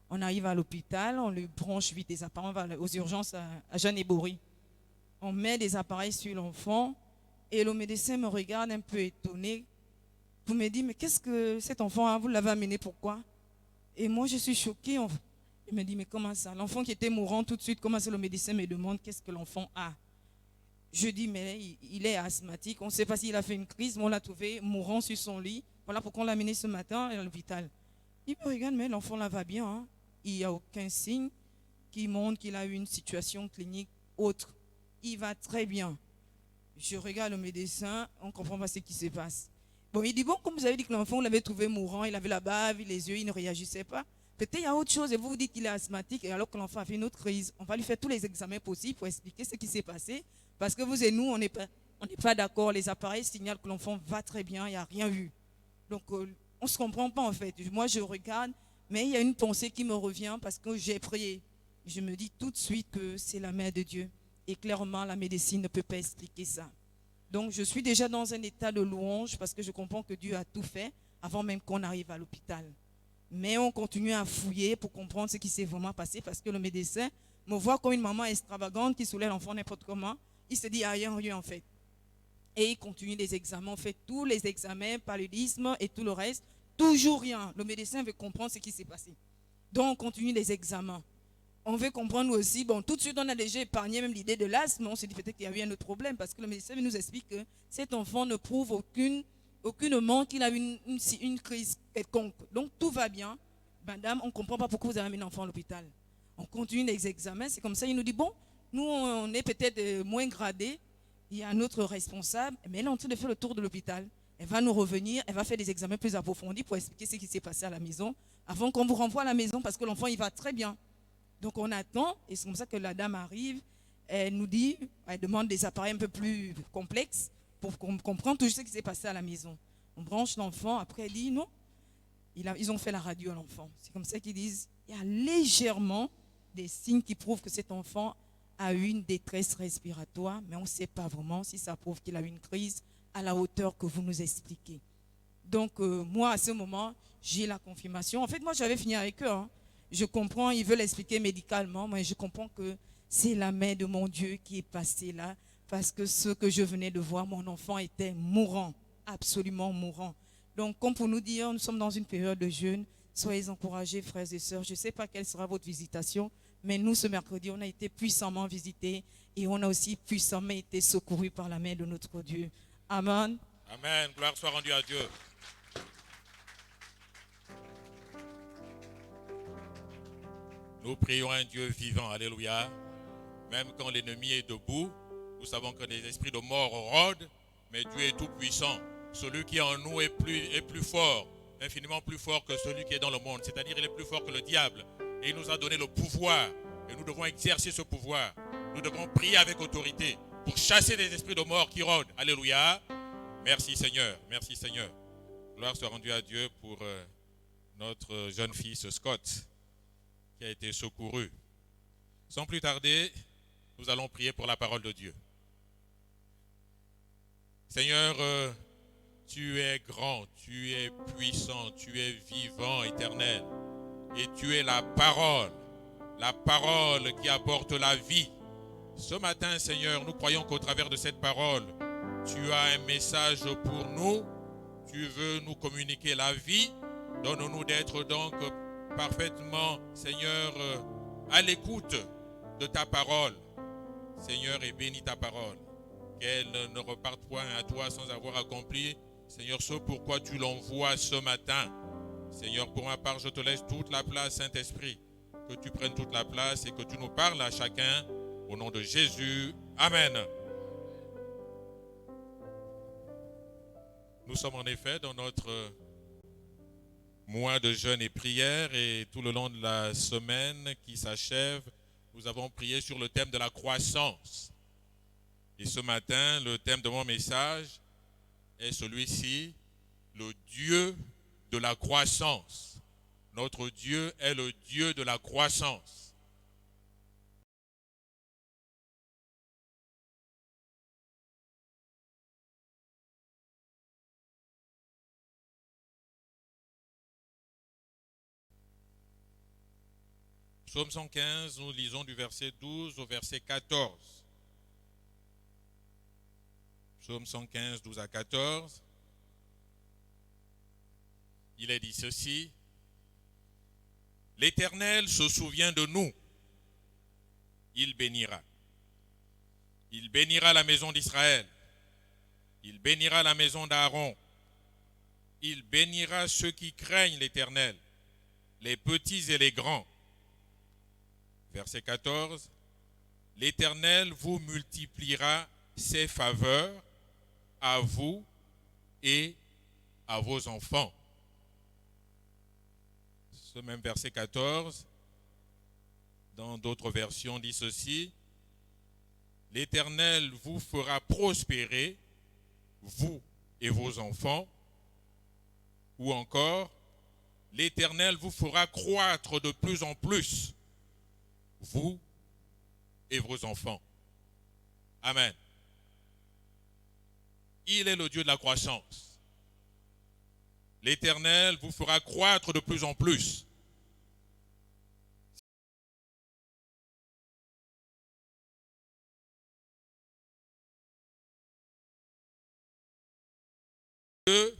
On arrive à l'hôpital, on lui branche vite des appareils, on va aux urgences à Jeanne-et-Bory. On met des appareils sur l'enfant et le médecin me regarde un peu étonné. Vous me dites, mais qu'est-ce que cet enfant, vous l'avez amené, pourquoi? Et moi, je suis choquée. Il me dit, mais comment ça? L'enfant qui était mourant tout de suite, comment ça le médecin me demande qu'est-ce que l'enfant a? Je dis, mais il est asthmatique. On ne sait pas s'il a fait une crise, mais on l'a trouvé mourant sur son lit. Voilà pourquoi on l'a amené ce matin à l'hôpital. Il me regarde, mais l'enfant là va bien. Hein? Il n'y a aucun signe qui montre qu'il a eu une situation clinique autre. Il va très bien. Je regarde le médecin, on ne comprend pas ce qui se passe. Bon, il dit, bon, comme vous avez dit que l'enfant, on l'avait trouvé mourant, il avait la bave, les yeux, il ne réagissait pas. Peut-être il y a autre chose et vous vous dites qu'il est asthmatique et alors que l'enfant a fait une autre crise. On va lui faire tous les examens possibles pour expliquer ce qui s'est passé. Parce que vous et nous, on n'est pas d'accord. Les appareils signalent que l'enfant va très bien, il n'y a rien eu. Donc, on ne se comprend pas en fait. Moi, je regarde, mais il y a une pensée qui me revient parce que j'ai prié. Je me dis tout de suite que c'est la main de Dieu. Et clairement, la médecine ne peut pas expliquer ça. Donc, je suis déjà dans un état de louange parce que je comprends que Dieu a tout fait avant même qu'on arrive à l'hôpital. Mais on continue à fouiller pour comprendre ce qui s'est vraiment passé parce que le médecin me voit comme une maman extravagante qui soulève l'enfant n'importe comment. Il se dit, il n'y a rien eu en fait. Et il continue les examens. On fait tous les examens, paludisme et tout le reste. Toujours rien. Le médecin veut comprendre ce qui s'est passé. Donc, on continue les examens. On veut comprendre aussi, bon, tout de suite, on a déjà épargné même l'idée de l'asthme. On se dit peut-être qu'il y a eu un autre problème parce que le médecin nous explique que cet enfant ne prouve aucunement qu'il a eu une crise quelconque. Donc, tout va bien. Madame, on ne comprend pas pourquoi vous avez amené l'enfant à l'hôpital. On continue les examens. C'est comme ça, il nous dit, bon, nous, on est peut-être moins gradés. Il y a un autre responsable, mais elle est en train de faire le tour de l'hôpital. Elle va nous revenir, elle va faire des examens plus approfondis pour expliquer ce qui s'est passé à la maison avant qu'on vous renvoie à la maison parce que l'enfant, il va très bien. Donc on attend et c'est comme ça que la dame arrive, elle nous dit, elle demande des appareils un peu plus complexes pour comprendre tout ce qui s'est passé à la maison. On branche l'enfant, après elle dit non, ils ont fait la radio à l'enfant. C'est comme ça qu'ils disent, il y a légèrement des signes qui prouvent que cet enfant a eu une détresse respiratoire, mais on ne sait pas vraiment si ça prouve qu'il a eu une crise à la hauteur que vous nous expliquez. Donc moi à ce moment, j'ai la confirmation. En fait, moi j'avais fini avec eux. Hein. Je comprends, ils veulent expliquer médicalement, mais je comprends que c'est la main de mon Dieu qui est passée là, parce que ce que je venais de voir, mon enfant était mourant, absolument mourant. Donc, comme pour nous dire, nous sommes dans une période de jeûne, soyez encouragés, frères et sœurs. Je ne sais pas quelle sera votre visitation, mais nous, ce mercredi, on a été puissamment visités et on a aussi puissamment été secourus par la main de notre Dieu. Amen. Amen. Gloire soit rendue à Dieu. Nous prions un Dieu vivant, alléluia. Même quand l'ennemi est debout, nous savons que les esprits de mort rôdent, mais Dieu est tout puissant. Celui qui est en nous est plus fort, infiniment plus fort que celui qui est dans le monde. C'est-à-dire il est plus fort que le diable. Et il nous a donné le pouvoir. Et nous devons exercer ce pouvoir. Nous devons prier avec autorité pour chasser les esprits de mort qui rôdent. Alléluia. Merci Seigneur. Merci Seigneur. Gloire soit rendue à Dieu pour notre jeune fils Scott, qui a été secouru. Sans plus tarder, nous allons prier pour la parole de Dieu. Seigneur, tu es grand, tu es puissant, tu es vivant, éternel. Et tu es la parole. la parole qui apporte la vie. Ce matin, Seigneur, nous croyons qu'au travers de cette parole, tu as un message pour nous. Tu veux nous communiquer la vie. Donne-nous d'être donc parfaitement, Seigneur, à l'écoute de ta parole. Seigneur, et bénis ta parole. Qu'elle ne reparte point à toi sans avoir accompli, Seigneur, ce pourquoi tu l'envoies ce matin. Seigneur, pour ma part, je te laisse toute la place, Saint-Esprit. Que tu prennes toute la place et que tu nous parles à chacun. Au nom de Jésus. Amen. Nous sommes en effet dans notre mois de jeûne et prière et tout le long de la semaine qui s'achève, nous avons prié sur le thème de la croissance. Et ce matin, le thème de mon message est celui-ci, le Dieu de la croissance. Notre Dieu est le Dieu de la croissance. Psaume 115, nous lisons du verset 12 au verset 14. Psaume 115, 12 à 14. Il est dit ceci. L'Éternel se souvient de nous. Il bénira. Il bénira la maison d'Israël. Il bénira la maison d'Aaron. Il bénira ceux qui craignent l'Éternel, les petits et les grands. Verset 14, l'Éternel vous multipliera ses faveurs à vous et à vos enfants. Ce même verset 14, dans d'autres versions, dit ceci, l'Éternel vous fera prospérer, vous et vos enfants, ou encore, l'Éternel vous fera croître de plus en plus, vous et vos enfants. Amen. Il est le Dieu de la croissance. L'Éternel vous fera croître de plus en plus. Dieu,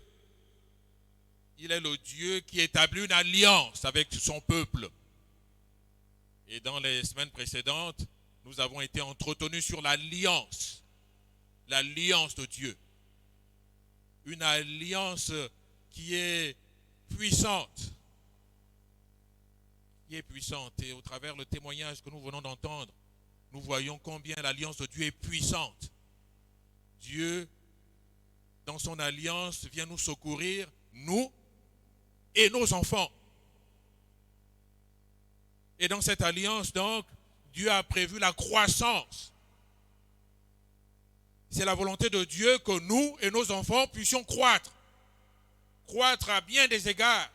il est le Dieu qui établit une alliance avec son peuple. Et dans les semaines précédentes, nous avons été entretenus sur l'alliance de Dieu. Une alliance qui est puissante. Et au travers le témoignage que nous venons d'entendre, nous voyons combien l'alliance de Dieu est puissante. Dieu, dans son alliance, vient nous secourir, nous et nos enfants. Et dans cette alliance, donc, Dieu a prévu la croissance. C'est la volonté de Dieu que nous et nos enfants puissions croître. Croître à bien des égards.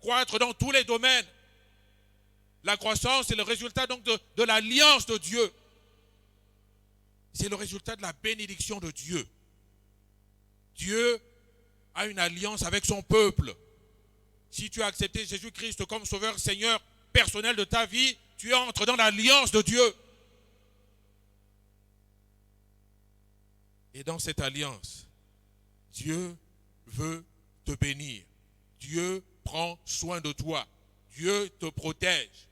Croître dans tous les domaines. La croissance est le résultat donc de l'alliance de Dieu. C'est le résultat de la bénédiction de Dieu. Dieu a une alliance avec son peuple. Si tu as accepté Jésus-Christ comme Sauveur, Seigneur personnel de ta vie, tu entres dans l'alliance de Dieu. Et dans cette alliance, Dieu veut te bénir. Dieu prend soin de toi. Dieu te protège.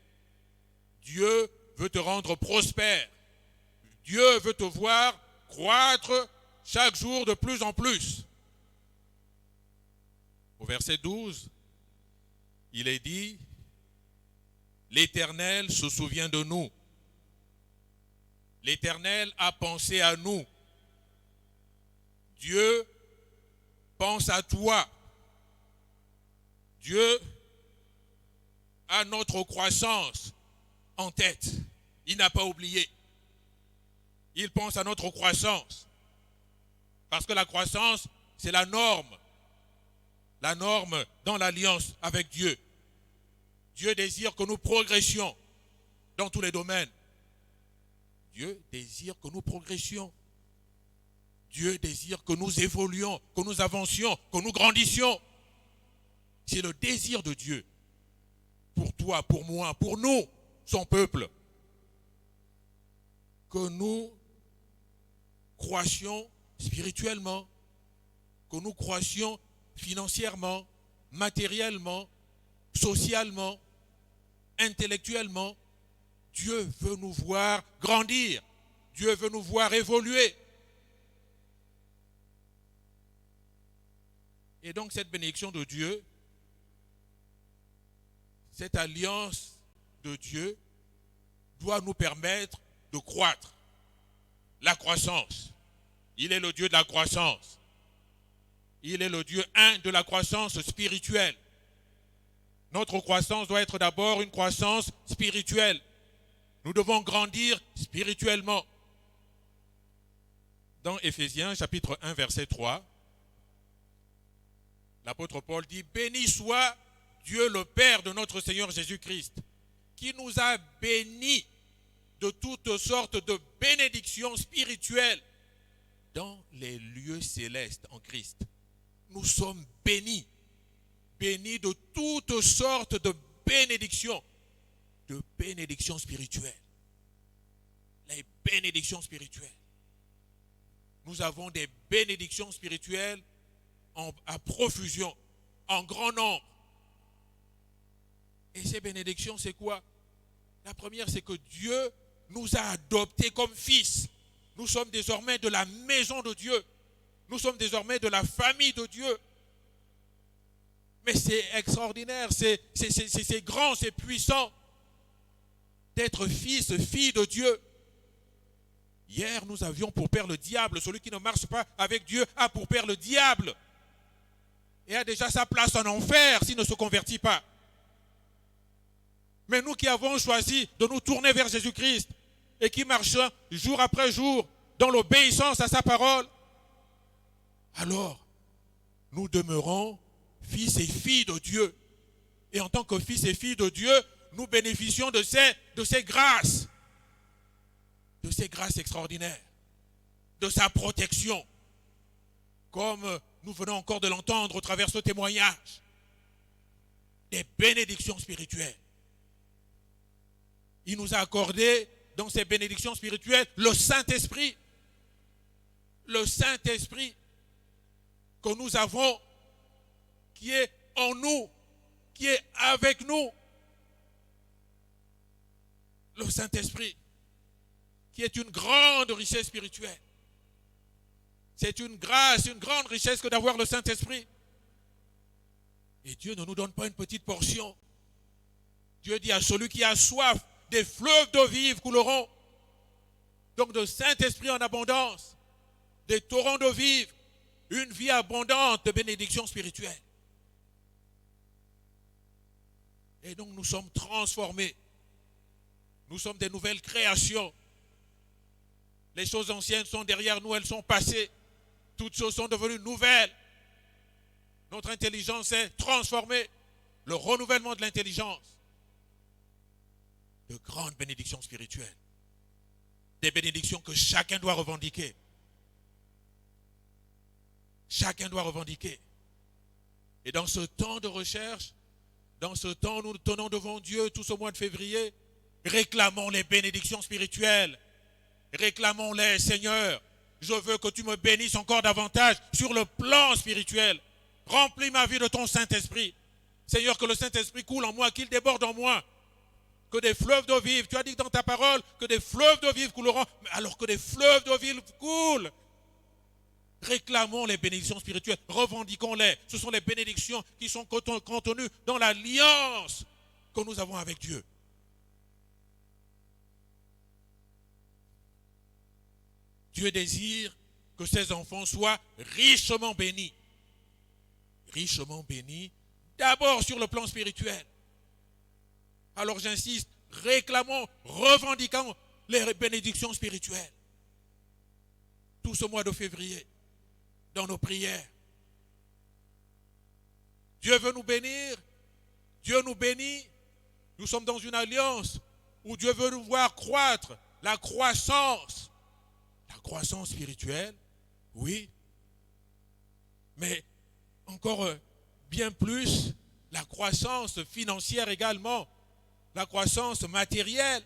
Dieu veut te rendre prospère. Dieu veut te voir croître chaque jour de plus en plus. Au verset 12, il est dit, l'Éternel se souvient de nous. L'Éternel a pensé à nous. Dieu pense à toi. Dieu a notre croissance en tête. Il n'a pas oublié. Il pense à notre croissance. Parce que la croissance, c'est la norme. La norme dans l'alliance avec Dieu. Dieu désire que nous progressions dans tous les domaines. Dieu désire que nous progressions. Dieu désire que nous évoluions, que nous avancions, que nous grandissions. C'est le désir de Dieu. Pour toi, pour moi, pour nous. son peuple. Que nous croissions spirituellement, que nous croissions financièrement, matériellement, socialement, intellectuellement. Dieu veut nous voir grandir. Dieu veut nous voir évoluer. Et donc cette bénédiction de Dieu, cette alliance de Dieu doit nous permettre de croître. La croissance. Il est le Dieu de la croissance. Il est le Dieu de la croissance spirituelle. Notre croissance doit être d'abord une croissance spirituelle. Nous devons grandir spirituellement. Dans Éphésiens chapitre 1 verset 3, l'apôtre Paul dit « Béni soit Dieu le Père de notre Seigneur Jésus-Christ, qui nous a bénis de toutes sortes de bénédictions spirituelles dans les lieux célestes en Christ. » Nous sommes bénis, bénis de toutes sortes de bénédictions spirituelles. Les bénédictions spirituelles. Nous avons des bénédictions spirituelles à profusion, en grand nombre. Et ces bénédictions, c'est quoi? La première, c'est que Dieu nous a adoptés comme fils. Nous sommes désormais de la maison de Dieu. Nous sommes désormais de la famille de Dieu. Mais c'est extraordinaire, c'est grand, c'est puissant d'être fils, fille de Dieu. Hier, nous avions pour père le diable. Celui qui ne marche pas avec Dieu a pour père le diable. Et a déjà sa place en enfer s'il ne se convertit pas. Mais nous qui avons choisi de nous tourner vers Jésus-Christ et qui marchons jour après jour dans l'obéissance à sa parole, alors nous demeurons fils et filles de Dieu. Et en tant que fils et filles de Dieu, nous bénéficions de ces grâces extraordinaires, de sa protection, comme nous venons encore de l'entendre au travers de ce témoignage, des bénédictions spirituelles. Il nous a accordé dans ces bénédictions spirituelles le Saint-Esprit. Le Saint-Esprit que nous avons, qui est en nous, qui est avec nous. Le Saint-Esprit, qui est une grande richesse spirituelle. C'est une grâce, une grande richesse que d'avoir le Saint-Esprit. Et Dieu ne nous donne pas une petite portion. Dieu dit à celui qui a soif, des fleuves d'eau vive couleront. Donc de Saint-Esprit en abondance, des torrents d'eau vive, une vie abondante de bénédictions spirituelles. Et donc nous sommes transformés. Nous sommes des nouvelles créations. Les choses anciennes sont derrière nous, elles sont passées. Toutes choses sont devenues nouvelles. Notre intelligence est transformée. Le renouvellement de l'intelligence. De grandes bénédictions spirituelles. Des bénédictions que chacun doit revendiquer. Chacun doit revendiquer. Et dans ce temps de recherche, dans ce temps où nous nous tenons devant Dieu tout ce mois de février, réclamons les bénédictions spirituelles. Réclamons-les, Seigneur. Je veux que tu me bénisses encore davantage sur le plan spirituel. Remplis ma vie de ton Saint-Esprit. Seigneur, que le Saint-Esprit coule en moi, qu'il déborde en moi. Que des fleuves d'eau vive, tu as dit dans ta parole que des fleuves d'eau vive couleront, alors que des fleuves d'eau vive coulent. Réclamons les bénédictions spirituelles, revendiquons-les. Ce sont les bénédictions qui sont contenues dans l'alliance que nous avons avec Dieu. Dieu désire que ses enfants soient richement bénis. Richement bénis, d'abord sur le plan spirituel. Alors j'insiste, réclamons, revendiquons les bénédictions spirituelles. Tout ce mois de février, dans nos prières. Dieu veut nous bénir, Dieu nous bénit. Nous sommes dans une alliance où Dieu veut nous voir croître, la croissance spirituelle, oui, mais encore bien plus, la croissance financière également, la croissance matérielle.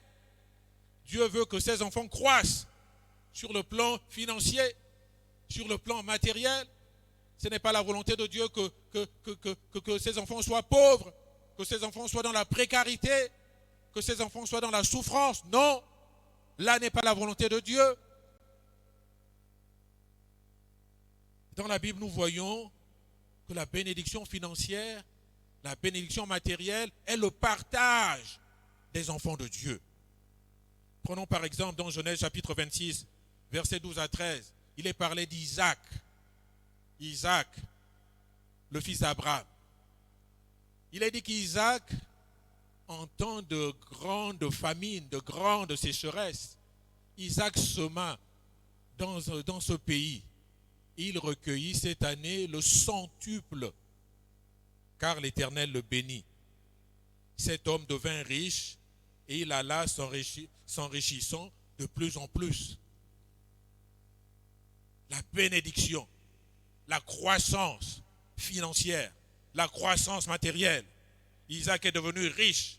Dieu veut que ses enfants croissent sur le plan financier, sur le plan matériel. Ce n'est pas la volonté de Dieu que ses enfants soient pauvres, que ses enfants soient dans la précarité, que ses enfants soient dans la souffrance. Non, là n'est pas la volonté de Dieu. Dans la Bible, nous voyons que la bénédiction financière, la bénédiction matérielle est le partage des enfants de Dieu. Prenons par exemple dans Genèse chapitre 26, versets 12 à 13. Il est parlé d'Isaac. Isaac, le fils d'Abraham. Il est dit qu'Isaac, en temps de grande famine, de grande sécheresse, Isaac sema dans ce pays. Il recueillit cette année le centuple, car l'Éternel le bénit. Cet homme devint riche et il alla s'enrichissant de plus en plus. La bénédiction, la croissance financière, la croissance matérielle. Isaac est devenu riche.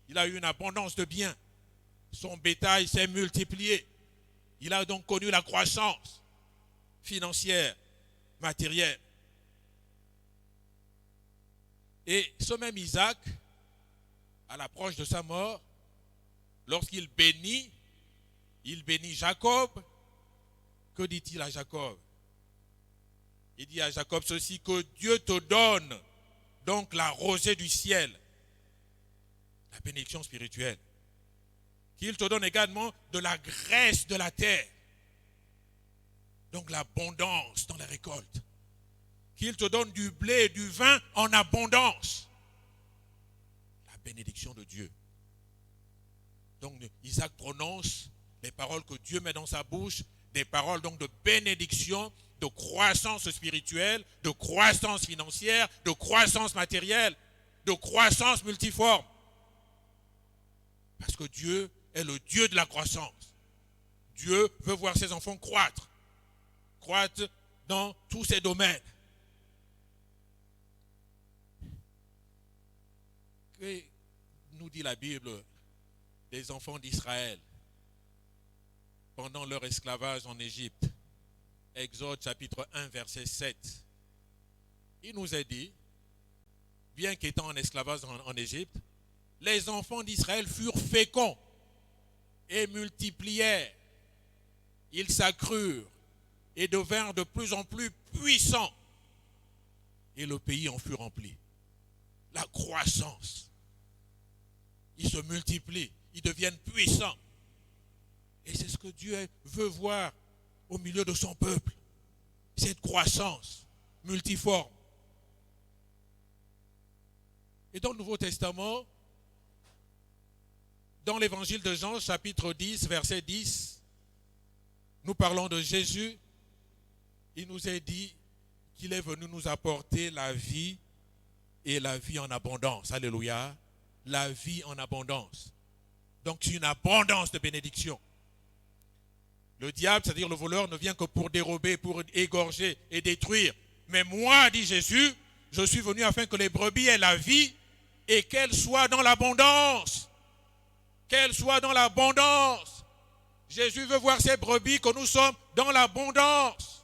Il a eu une abondance de biens. Son bétail s'est multiplié. Il a donc connu la croissance financière, matérielle. Et ce même Isaac, à l'approche de sa mort, lorsqu'il bénit Jacob. Que dit-il à Jacob? Il dit à Jacob ceci, que Dieu te donne donc la rosée du ciel, la bénédiction spirituelle. Qu'il te donne également de la graisse de la terre, donc l'abondance dans les récoltes. Qu'il te donne du blé et du vin en abondance. La bénédiction de Dieu. Donc Isaac prononce les paroles que Dieu met dans sa bouche, des paroles donc de bénédiction, de croissance spirituelle, de croissance financière, de croissance matérielle, de croissance multiforme. Parce que Dieu est le Dieu de la croissance. Dieu veut voir ses enfants croître dans tous ces domaines. Que nous dit la Bible des enfants d'Israël pendant leur esclavage en Égypte? Exode chapitre 1 verset 7. Il nous est dit, bien qu'étant en esclavage en Égypte, les enfants d'Israël furent féconds et multiplièrent. Ils s'accrurent et devinrent de plus en plus puissants. Et le pays en fut rempli. La croissance. Ils se multiplient, ils deviennent puissants. Et c'est ce que Dieu veut voir au milieu de son peuple. Cette croissance multiforme. Et dans le Nouveau Testament, dans l'évangile de Jean, chapitre 10, verset 10, nous parlons de Jésus. Il nous est dit qu'il est venu nous apporter la vie et la vie en abondance. Alléluia. La vie en abondance. Donc c'est une abondance de bénédiction. Le diable, c'est-à-dire le voleur, ne vient que pour dérober, pour égorger et détruire. Mais moi, dit Jésus, je suis venu afin que les brebis aient la vie et qu'elles soient dans l'abondance. Qu'elles soient dans l'abondance. Jésus veut voir ces brebis que nous sommes dans l'abondance.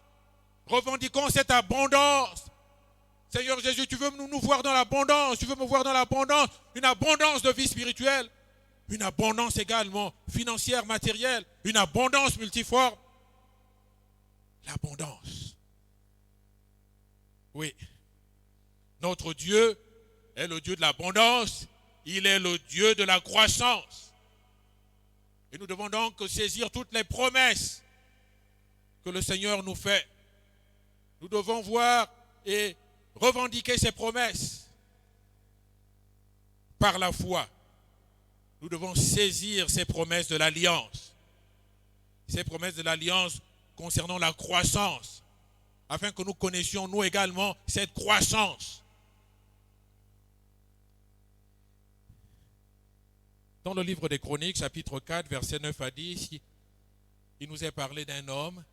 Revendiquons cette abondance. Seigneur Jésus, tu veux nous voir dans l'abondance. Tu veux me voir dans l'abondance. Une abondance de vie spirituelle. Une abondance également financière, matérielle. Une abondance multiforme. L'abondance. Oui. Notre Dieu est le Dieu de l'abondance. Il est le Dieu de la croissance. Et nous devons donc saisir toutes les promesses que le Seigneur nous fait. Nous devons voir et revendiquer ces promesses par la foi. Nous devons saisir ces promesses de l'alliance. Ces promesses de l'alliance concernant la croissance, afin que nous connaissions nous également cette croissance. Dans le livre des Chroniques, chapitre 4, versets 9 à 10, il nous est parlé d'un homme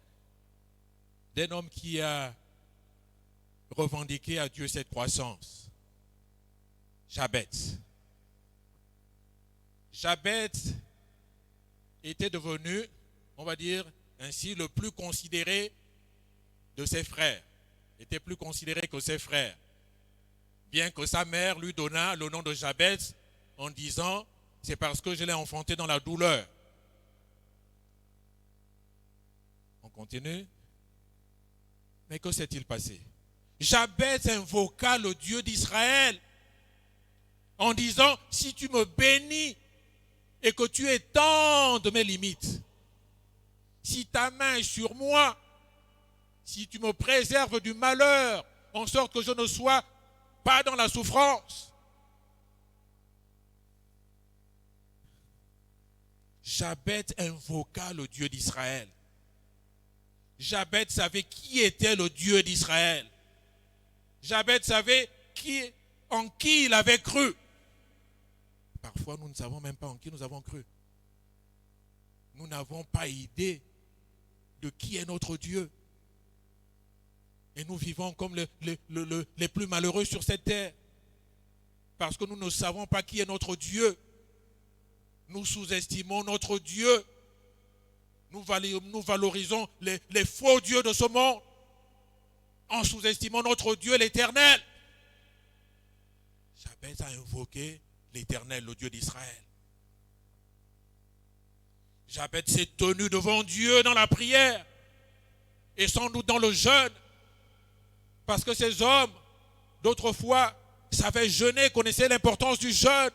qui a revendiqué à Dieu cette croissance. Jabez. Jabez était devenu, on va dire ainsi, le plus considéré de ses frères. Était plus considéré que ses frères. Bien que sa mère lui donna le nom de Jabez en disant, c'est parce que je l'ai enfanté dans la douleur. On continue. Mais que s'est-il passé? Jabez invoqua le Dieu d'Israël en disant, si tu me bénis et que tu étendes mes limites, si ta main est sur moi, si tu me préserves du malheur, en sorte que je ne sois pas dans la souffrance. Jabez invoqua le Dieu d'Israël. Jabez savait qui était le Dieu d'Israël. Jabez savait en qui il avait cru. Parfois, nous ne savons même pas en qui nous avons cru. Nous n'avons pas idée de qui est notre Dieu. Et nous vivons comme les plus malheureux sur cette terre. Parce que nous ne savons pas qui est notre Dieu. Nous sous-estimons notre Dieu. Nous valorisons les faux dieux de ce monde. En sous-estimant notre Dieu l'Éternel. Jabez a invoqué l'Éternel, le Dieu d'Israël. Jabez s'est tenu devant Dieu dans la prière. Et sans doute dans le jeûne. Parce que ces hommes, d'autrefois, savaient jeûner, connaissaient l'importance du jeûne.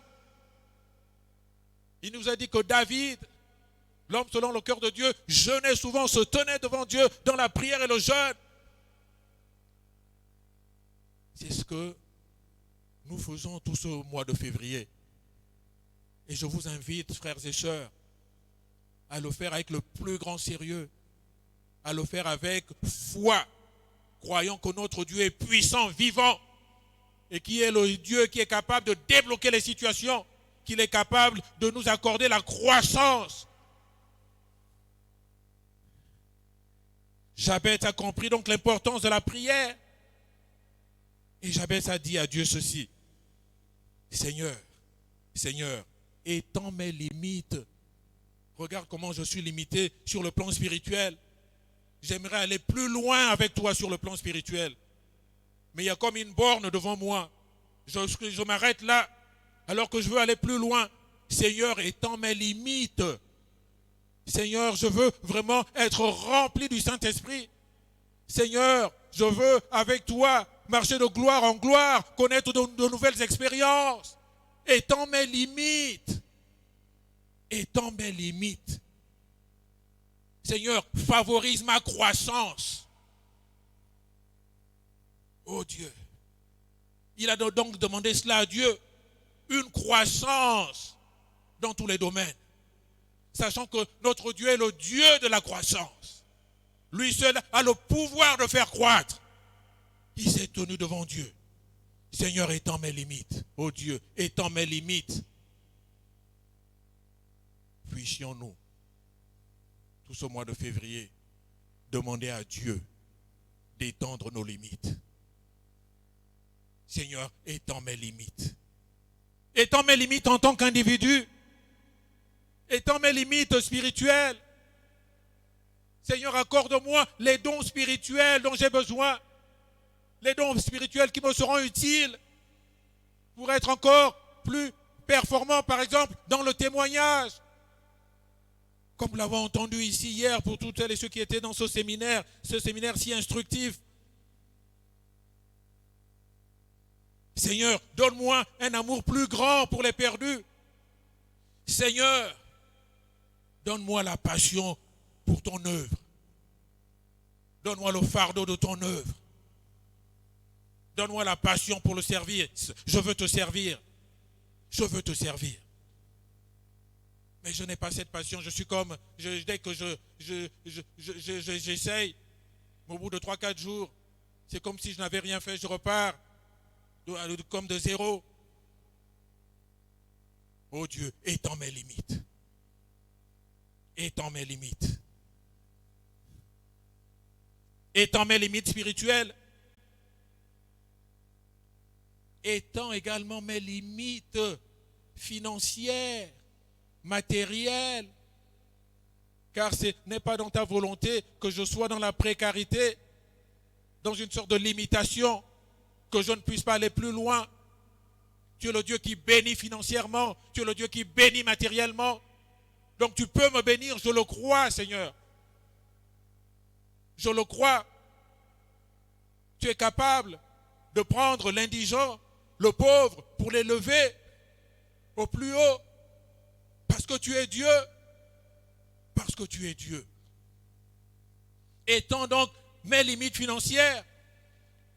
Il nous a dit que David, l'homme selon le cœur de Dieu, jeûnait souvent, se tenait devant Dieu dans la prière et le jeûne. C'est ce que nous faisons tout ce mois de février. Et je vous invite, frères et sœurs, à le faire avec le plus grand sérieux, à le faire avec foi, croyant que notre Dieu est puissant, vivant, et qui est le Dieu qui est capable de débloquer les situations, qu'il est capable de nous accorder la croissance. Jabez a compris donc l'importance de la prière. Et Jabez a dit à Dieu ceci: Seigneur, Seigneur, étends mes limites. Regarde comment je suis limité sur le plan spirituel. J'aimerais aller plus loin avec toi sur le plan spirituel. Mais il y a comme une borne devant moi. Je m'arrête là alors que je veux aller plus loin. Seigneur, étends mes limites. Seigneur, je veux vraiment être rempli du Saint-Esprit. Seigneur, je veux avec toi marcher de gloire en gloire, connaître de nouvelles expériences. Étends mes limites. Étends mes limites. Seigneur, favorise ma croissance. Oh Dieu. Il a donc demandé cela à Dieu. Une croissance dans tous les domaines. Sachant que notre Dieu est le Dieu de la croissance. Lui seul a le pouvoir de faire croître. Il s'est tenu devant Dieu. Seigneur, étends mes limites. Oh Dieu, étends mes limites. Puissions-nous, tout ce mois de février, demander à Dieu d'étendre nos limites. Seigneur, étends mes limites. Étends mes limites en tant qu'individu. Étends mes limites spirituelles. Seigneur, accorde-moi les dons spirituels dont j'ai besoin. Les dons spirituels qui me seront utiles pour être encore plus performant, par exemple, dans le témoignage. Comme nous l'avons entendu ici hier pour toutes celles et ceux qui étaient dans ce séminaire si instructif. Seigneur, donne-moi un amour plus grand pour les perdus. Seigneur, donne-moi la passion pour ton œuvre. Donne-moi le fardeau de ton œuvre. Donne-moi la passion pour le servir. Je veux te servir. Je veux te servir. Mais je n'ai pas cette passion. Je suis comme, dès que j'essaye, au bout de 3-4 jours, c'est comme si je n'avais rien fait. Je repars comme de zéro. Oh Dieu, étends mes limites. Étends mes limites. Étends mes limites spirituelles. Étends également mes limites financières. matériel. Car ce n'est pas dans ta volonté que je sois dans la précarité, dans une sorte de limitation, que je ne puisse pas aller plus loin. Tu es le Dieu qui bénit financièrement, tu es le Dieu qui bénit matériellement. Donc tu peux me bénir, je le crois, Seigneur. Je le crois. Tu es capable de prendre l'indigent, le pauvre, pour l'élever au plus haut. Parce que tu es Dieu. Parce que tu es Dieu. Étends donc mes limites financières.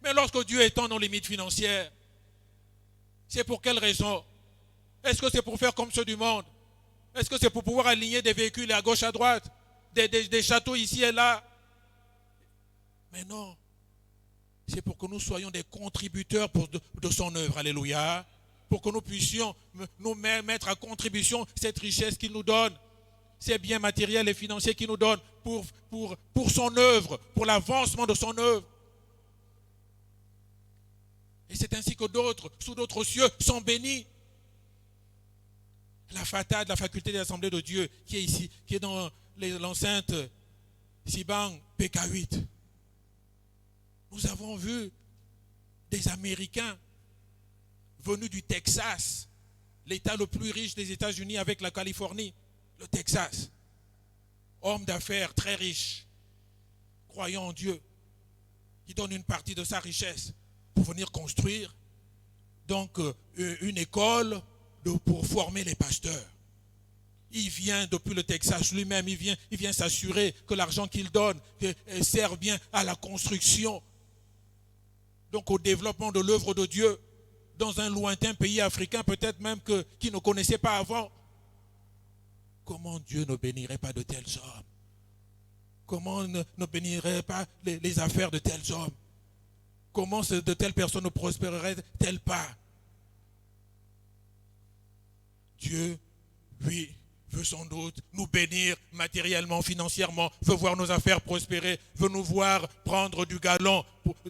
Mais lorsque Dieu étend nos limites financières, c'est pour quelle raison? Est-ce que c'est pour faire comme ceux du monde? Est-ce que c'est pour pouvoir aligner des véhicules à gauche, à droite, des châteaux ici et là? Mais non. C'est pour que nous soyons des contributeurs de son œuvre. Alléluia. Pour que nous puissions nous mettre à contribution cette richesse qu'il nous donne, ces biens matériels et financiers qu'il nous donne pour son œuvre, pour l'avancement de son œuvre. Et c'est ainsi que d'autres, sous d'autres cieux, sont bénis. La FATA de la faculté des assemblées de Dieu, qui est ici, qui est dans l'enceinte Sibang PK8. Nous avons vu des Américains venus du Texas, l'État le plus riche des États-Unis avec la Californie, le Texas. Homme d'affaires très riche, croyant en Dieu, qui donne une partie de sa richesse pour venir construire donc une école pour former les pasteurs. Il vient depuis le Texas lui-même, il vient s'assurer que l'argent qu'il donne sert bien à la construction, donc au développement de l'œuvre de Dieu dans un lointain pays africain, peut-être même qu'il ne connaissait pas avant. Comment Dieu ne bénirait pas de tels hommes? Comment ne bénirait pas les affaires de tels hommes? Comment de telles personnes ne prospéreraient-elles pas? Dieu, oui, veut sans doute nous bénir matériellement, financièrement, veut voir nos affaires prospérer, veut nous voir prendre du galon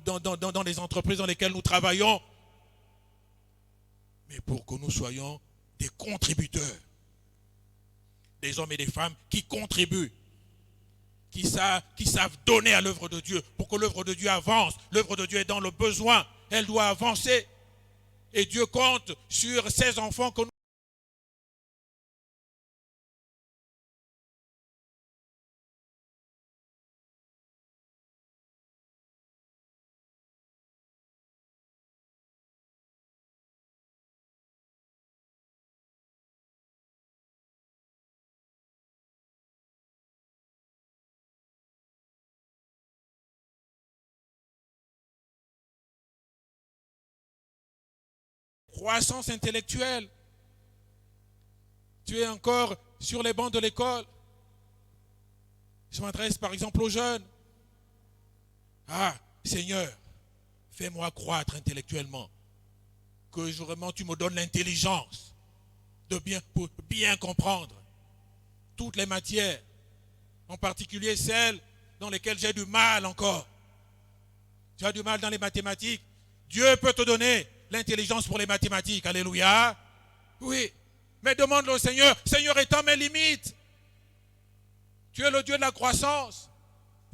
dans les entreprises dans lesquelles nous travaillons. Mais pour que nous soyons des contributeurs, des hommes et des femmes qui contribuent, qui savent donner à l'œuvre de Dieu, pour que l'œuvre de Dieu avance. L'œuvre de Dieu est dans le besoin, elle doit avancer. Et Dieu compte sur ses enfants que nous. Croissance intellectuelle. Tu es encore sur les bancs de l'école. Je m'adresse par exemple aux jeunes. Ah, Seigneur, fais-moi croître intellectuellement. Que vraiment tu me donnes l'intelligence pour bien comprendre toutes les matières, en particulier celles dans lesquelles j'ai du mal encore. Tu as du mal dans les mathématiques. Dieu peut te donner l'intelligence pour les mathématiques. Alléluia. Oui. Mais demande-le au Seigneur. Seigneur, étends mes limites. Tu es le Dieu de la croissance.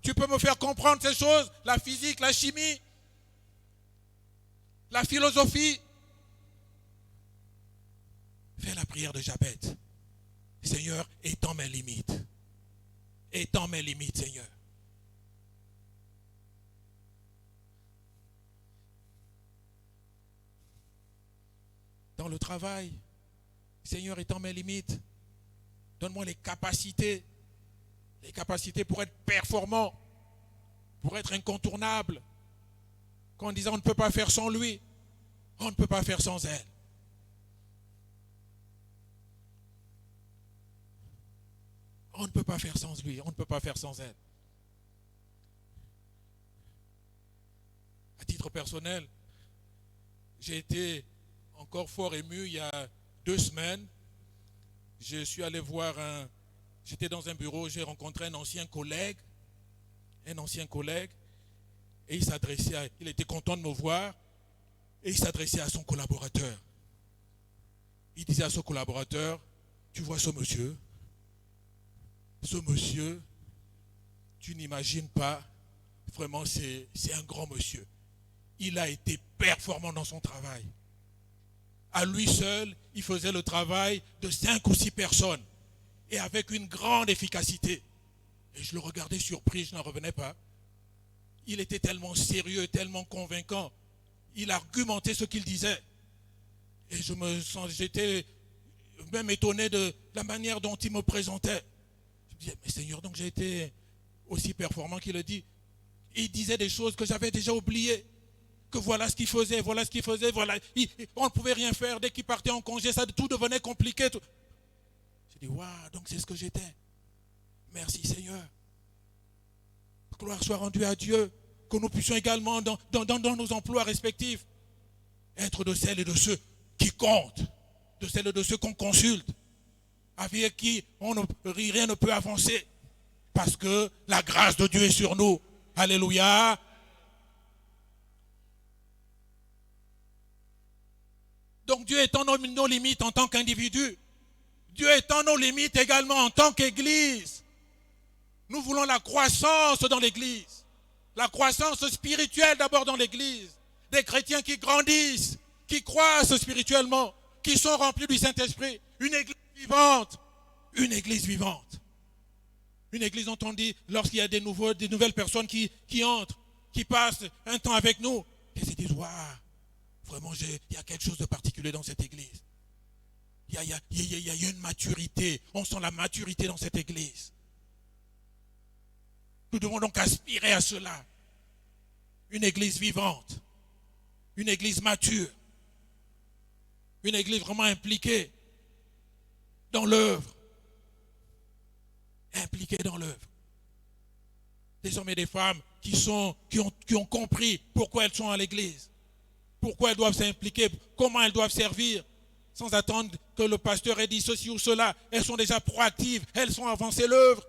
Tu peux me faire comprendre ces choses. La physique, la chimie, la philosophie. Fais la prière de Jabez. Seigneur, étends mes limites. Étends mes limites, Seigneur. Dans le travail, Seigneur, étends mes limites. Donne-moi les capacités pour être performant, pour être incontournable. Quand on disait on ne peut pas faire sans lui, on ne peut pas faire sans elle. On ne peut pas faire sans lui, on ne peut pas faire sans elle. À titre personnel, j'ai été encore fort ému il y a 2 semaines. Je suis allé voir j'étais dans un bureau, j'ai rencontré un ancien collègue, et il était content de me voir, et il s'adressait à son collaborateur. Il disait à son collaborateur, tu vois ce monsieur, tu n'imagines pas, vraiment c'est un grand monsieur. Il a été performant dans son travail. À lui seul, il faisait le travail de 5 ou 6 personnes et avec une grande efficacité. Et je le regardais surpris, je n'en revenais pas. Il était tellement sérieux, tellement convaincant. Il argumentait ce qu'il disait. Et j'étais même étonné de la manière dont il me présentait. Je me disais, mais Seigneur, donc j'ai été aussi performant qu'il le dit. Il disait des choses que j'avais déjà oubliées. Que voilà ce qu'il faisait, voilà. On ne pouvait rien faire. Dès qu'il partait en congé, tout devenait compliqué. J'ai dit, waouh, donc c'est ce que j'étais. Merci Seigneur. Gloire soit rendue à Dieu. Que nous puissions également, dans nos emplois respectifs, être de celles et de ceux qui comptent, de celles et de ceux qu'on consulte, avec qui rien ne peut avancer, parce que la grâce de Dieu est sur nous. Alléluia. Donc Dieu étant nos limites en tant qu'individu, Dieu étant nos limites également en tant qu'Église, nous voulons la croissance dans l'Église, la croissance spirituelle d'abord dans l'Église, des chrétiens qui grandissent, qui croissent spirituellement, qui sont remplis du Saint-Esprit, une Église vivante, une Église vivante. Une Église dont on dit, lorsqu'il y a des nouvelles personnes qui entrent, qui passent un temps avec nous, ils se disent, waouh, vraiment il y a quelque chose de particulier dans cette Église. Il y a une maturité, on sent la maturité dans cette Église. Nous devons donc aspirer à cela. Une Église vivante, une Église mature, une Église vraiment impliquée dans l'œuvre. Impliquées dans l'œuvre. Des hommes et des femmes qui ont compris pourquoi elles sont à l'église, pourquoi elles doivent s'impliquer, comment elles doivent servir, sans attendre que le pasteur ait dit ceci ou cela. Elles sont déjà proactives, elles sont avancées l'œuvre.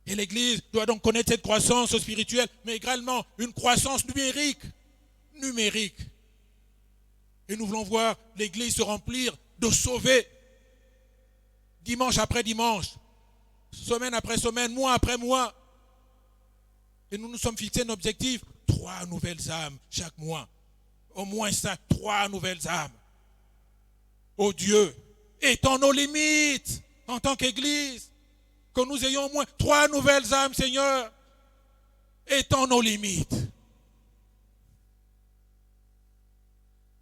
Et l'église doit donc connaître cette croissance spirituelle, mais également une croissance numérique. Et nous voulons voir l'église se remplir de sauvés, dimanche après dimanche, semaine après semaine, mois après mois. Et nous nous sommes fixés un objectif, 3 nouvelles âmes chaque mois. Au moins ça, 3 nouvelles âmes. Oh Dieu, étends nos limites en tant qu'Église, que nous ayons au moins 3 nouvelles âmes, Seigneur. Étends nos limites.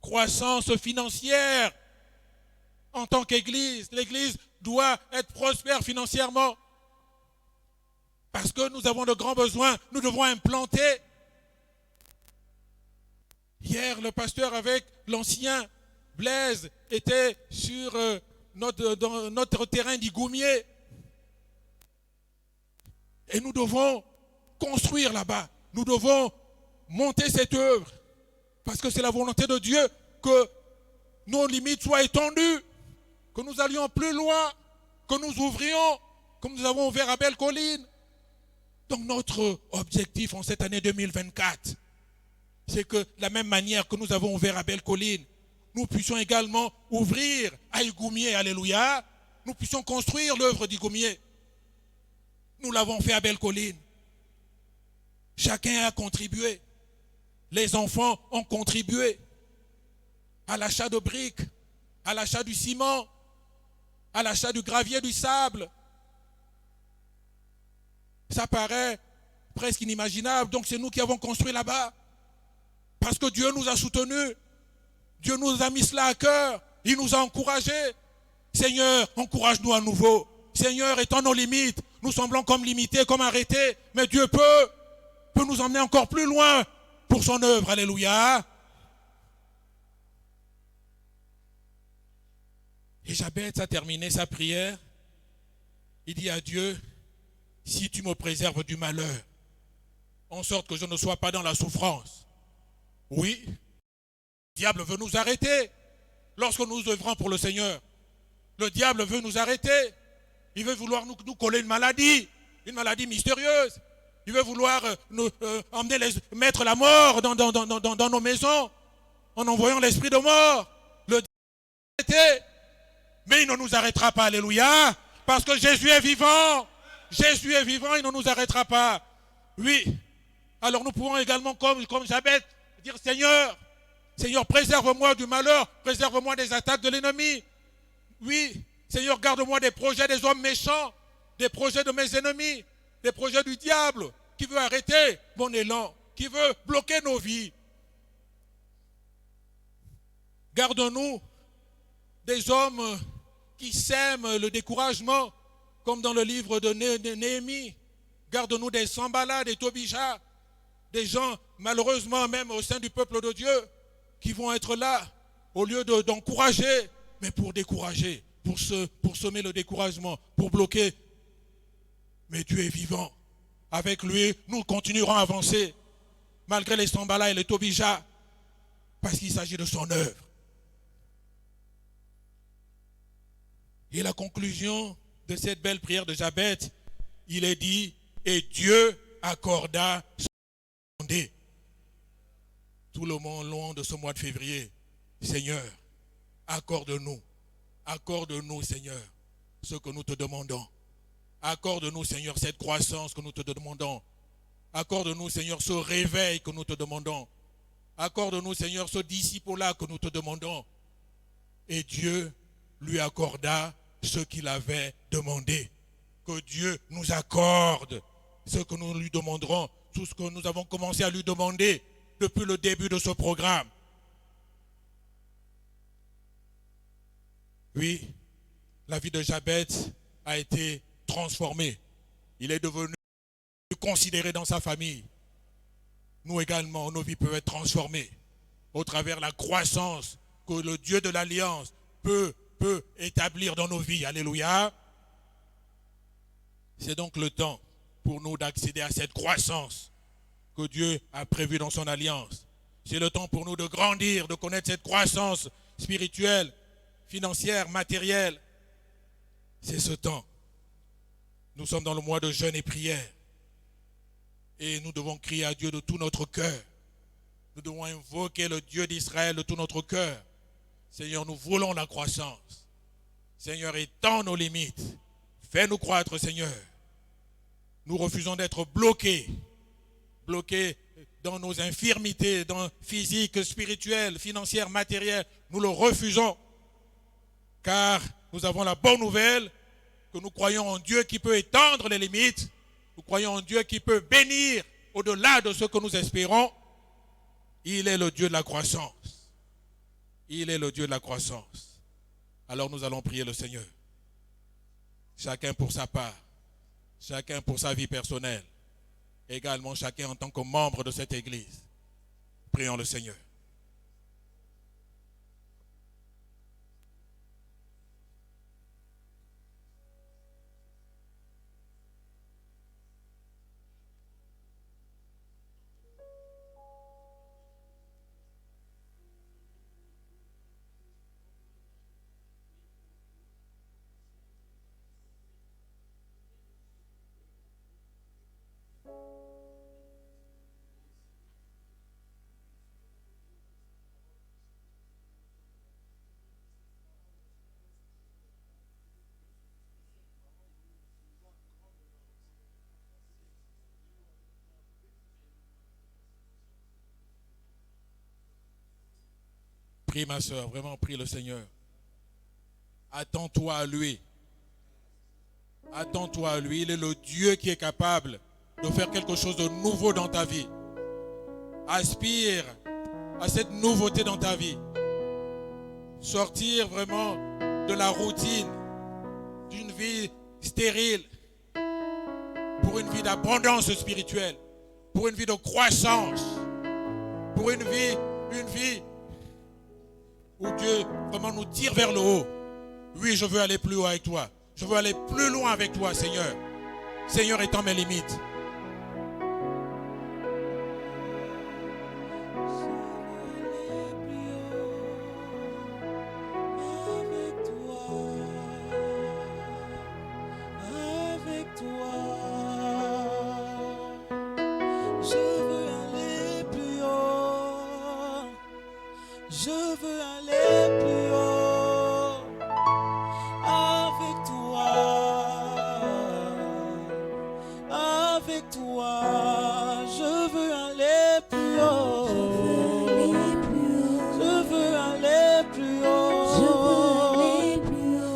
Croissance financière en tant qu'Église. L'Église doit être prospère financièrement. Parce que nous avons de grands besoins. Nous devons implanter. Hier, le pasteur avec l'ancien Blaise était sur notre terrain d'Igoumier. Et nous devons construire là-bas. Nous devons monter cette œuvre. Parce que c'est la volonté de Dieu que nos limites soient étendues. Que nous allions plus loin, que nous ouvrions, comme nous avons ouvert à Belle-Colline. Donc notre objectif en cette année 2024, c'est que de la même manière que nous avons ouvert à Belle-Colline, nous puissions également ouvrir à Igoumier, alléluia, nous puissions construire l'œuvre d'Igoumier. Nous l'avons fait à Belle-Colline. Chacun a contribué. Les enfants ont contribué à l'achat de briques, à l'achat du ciment, à l'achat du gravier, du sable. Ça paraît presque inimaginable. Donc c'est nous qui avons construit là-bas. Parce que Dieu nous a soutenus. Dieu nous a mis cela à cœur. Il nous a encouragés. Seigneur, encourage-nous à nouveau. Seigneur, étends nos limites. Nous semblons comme limités, comme arrêtés. Mais Dieu peut nous emmener encore plus loin pour son œuvre. Alléluia. Et Jabez a terminé sa prière. Il dit à Dieu, si tu me préserves du malheur, en sorte que je ne sois pas dans la souffrance. Oui, le diable veut nous arrêter lorsque nous œuvrons pour le Seigneur. Le diable veut nous arrêter. Il veut vouloir nous coller une maladie mystérieuse. Il veut vouloir mettre la mort dans nos maisons en envoyant l'esprit de mort. Le diable arrêter. Mais il ne nous arrêtera pas, alléluia, parce que Jésus est vivant. Jésus est vivant, il ne nous arrêtera pas. Oui, alors nous pouvons également, comme Jabez, dire Seigneur, Seigneur, préserve-moi du malheur, préserve-moi des attaques de l'ennemi. Oui, Seigneur, garde-moi des projets des hommes méchants, des projets de mes ennemis, des projets du diable qui veut arrêter mon élan, qui veut bloquer nos vies. Garde-nous des hommes qui sèment le découragement, comme dans le livre de Néhémie. Garde-nous des Sanballat, des Tobija, des gens, malheureusement, même au sein du peuple de Dieu, qui vont être là, au lieu d'encourager, mais pour décourager, pour semer le découragement, pour bloquer. Mais Dieu est vivant. Avec lui, nous continuerons à avancer, malgré les Sanballat et les Tobija, parce qu'il s'agit de son œuvre. Et la conclusion de cette belle prière de Jabez, il est dit, et Dieu accorda son demandé. Tout le long de ce mois de février, Seigneur, accorde-nous, Seigneur, ce que nous te demandons. Accorde-nous, Seigneur, cette croissance que nous te demandons. Accorde-nous, Seigneur, ce réveil que nous te demandons. Accorde-nous, Seigneur, ce disciple-là que nous te demandons. Et Dieu lui accorda ce qu'il avait demandé. Que Dieu nous accorde ce que nous lui demanderons, tout ce que nous avons commencé à lui demander depuis le début de ce programme. Oui, la vie de Jabez a été transformée. Il est devenu considéré dans sa famille. Nous également, nos vies peuvent être transformées au travers de la croissance que le Dieu de l'Alliance peut établir dans nos vies. Alléluia. C'est donc le temps pour nous d'accéder à cette croissance que Dieu a prévue dans son alliance. C'est le temps pour nous de grandir, de connaître cette croissance spirituelle, financière, matérielle. C'est ce temps. Nous sommes dans le mois de jeûne et prière. Et nous devons crier à Dieu de tout notre cœur. Nous devons invoquer le Dieu d'Israël de tout notre cœur. Seigneur, nous voulons la croissance. Seigneur, étends nos limites. Fais-nous croître, Seigneur. Nous refusons d'être bloqués dans nos infirmités, physiques, spirituelles, financières, matérielles. Nous le refusons, car nous avons la bonne nouvelle que nous croyons en Dieu qui peut étendre les limites. Nous croyons en Dieu qui peut bénir au-delà de ce que nous espérons. Il est le Dieu de la croissance. Il est le Dieu de la croissance. Alors nous allons prier le Seigneur. Chacun pour sa part. Chacun pour sa vie personnelle. Également chacun en tant que membre de cette église. Prions le Seigneur. Prie ma soeur, vraiment prie le Seigneur. Attends-toi à lui. Attends-toi à lui. Il est le Dieu qui est capable de faire quelque chose de nouveau dans ta vie. Aspire à cette nouveauté dans ta vie. Sortir vraiment de la routine, d'une vie stérile, pour une vie d'abondance spirituelle, pour une vie de croissance, pour une vie où Dieu vraiment nous tire vers le haut. Oui, je veux aller plus haut avec toi. Je veux aller plus loin avec toi, Seigneur. Seigneur, étends mes limites. Je veux aller plus haut. toi, je veux aller plus haut. Je veux aller plus haut.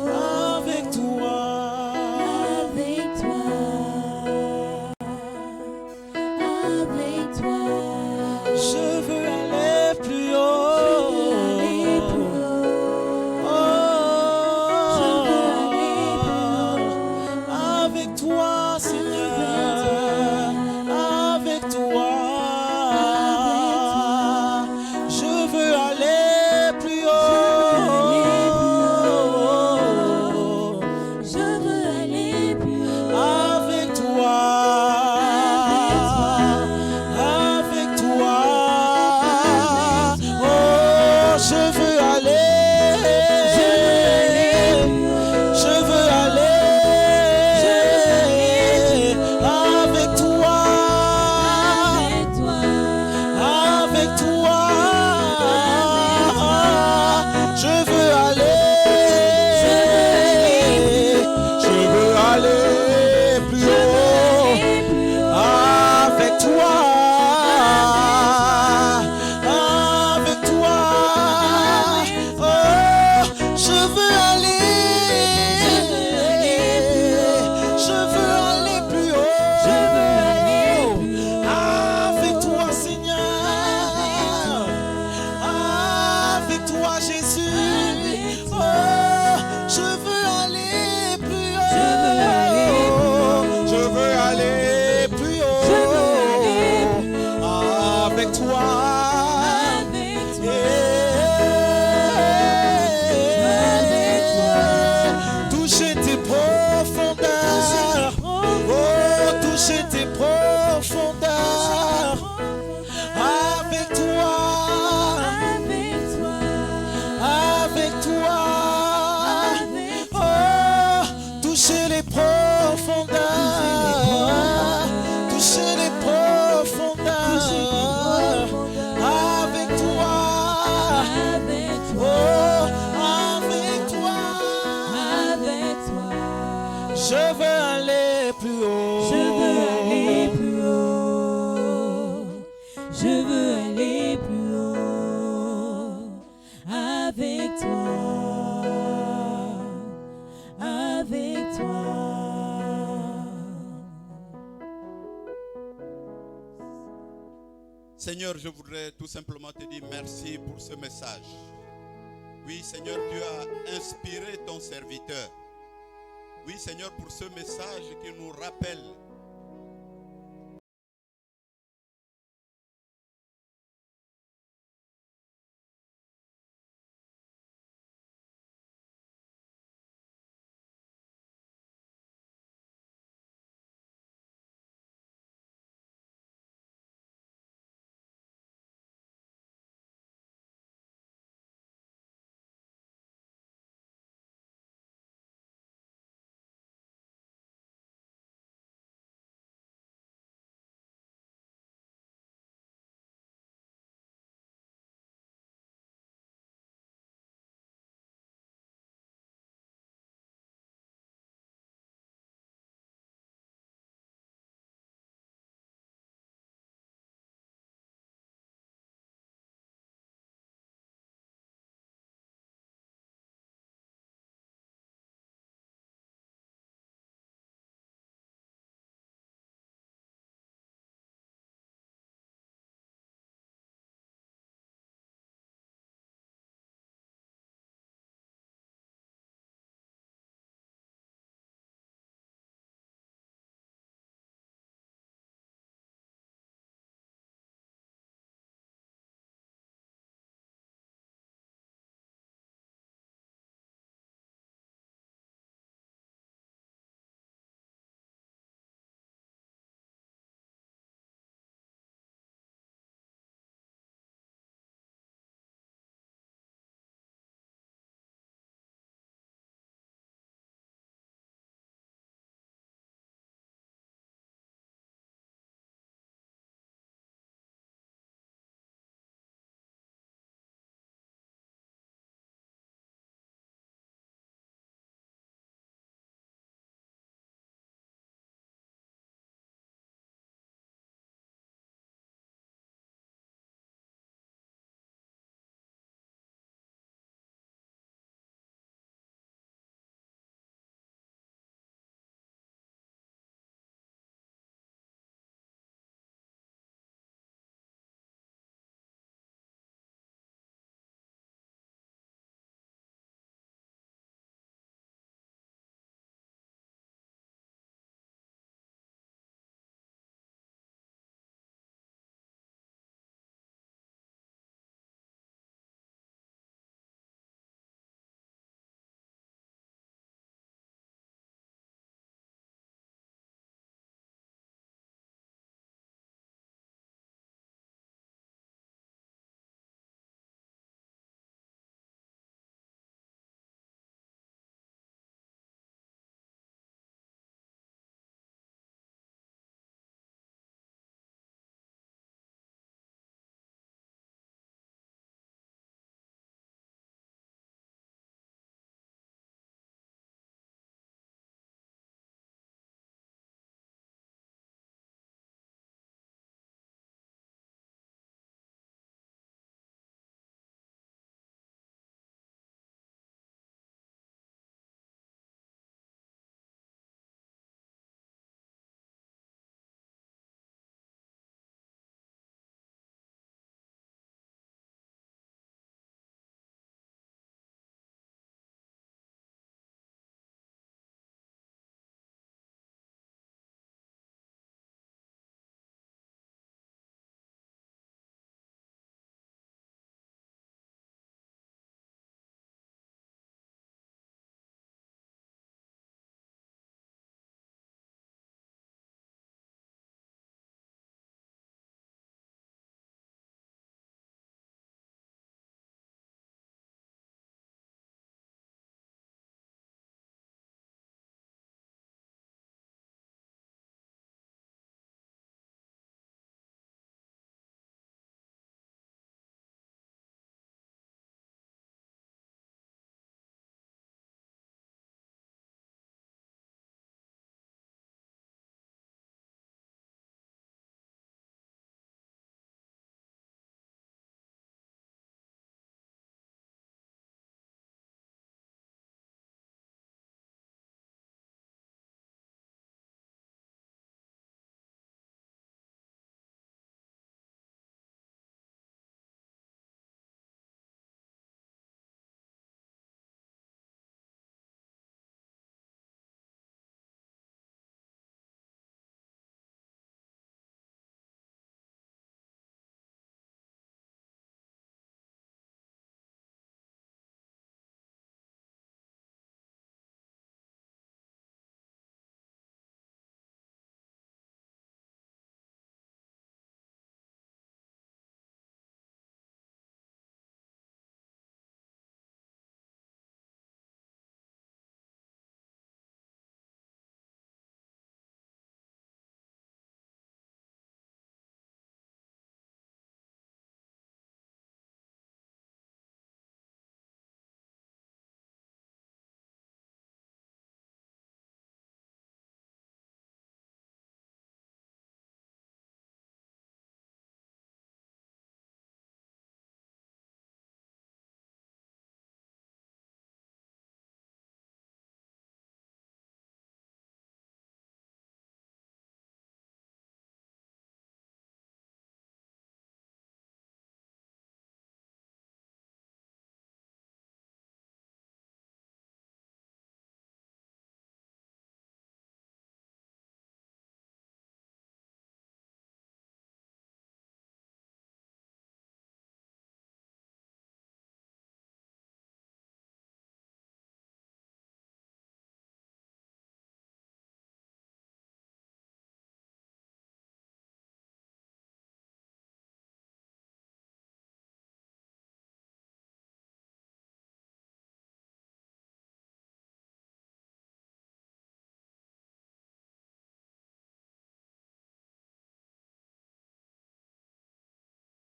Avec toi. Je veux aller plus haut. Avec toi, Seigneur. Avec toi. Je veux aller plus haut. Avec toi. Avec toi. Oh, je veux aller. Je veux aller. Avec toi. Avec toi. Je veux aller. Je veux aller plus haut. Avec toi. Avec toi. Oh, je veux aller. Je veux aller plus haut. Avec toi, Seigneur. Avec toi, Jésus. Oh, je veux aller plus haut. Je veux aller plus haut. Avec toi. Toucher tes profondeurs. Oh, toucher tes profondeurs. Avec toi. Avec toi. Oh, toucher les profondeurs. Toucher les profondeurs. Avec toi. Oh, avec toi. Je veux aller plus haut. Je veux aller plus haut. Je veux aller plus haut. Avec toi. Avec toi. Seigneur, je voudrais tout simplement te dire merci pour ce message. Oui, Seigneur, tu as inspiré ton serviteur. Oui, Seigneur, pour ce message qui nous rappelle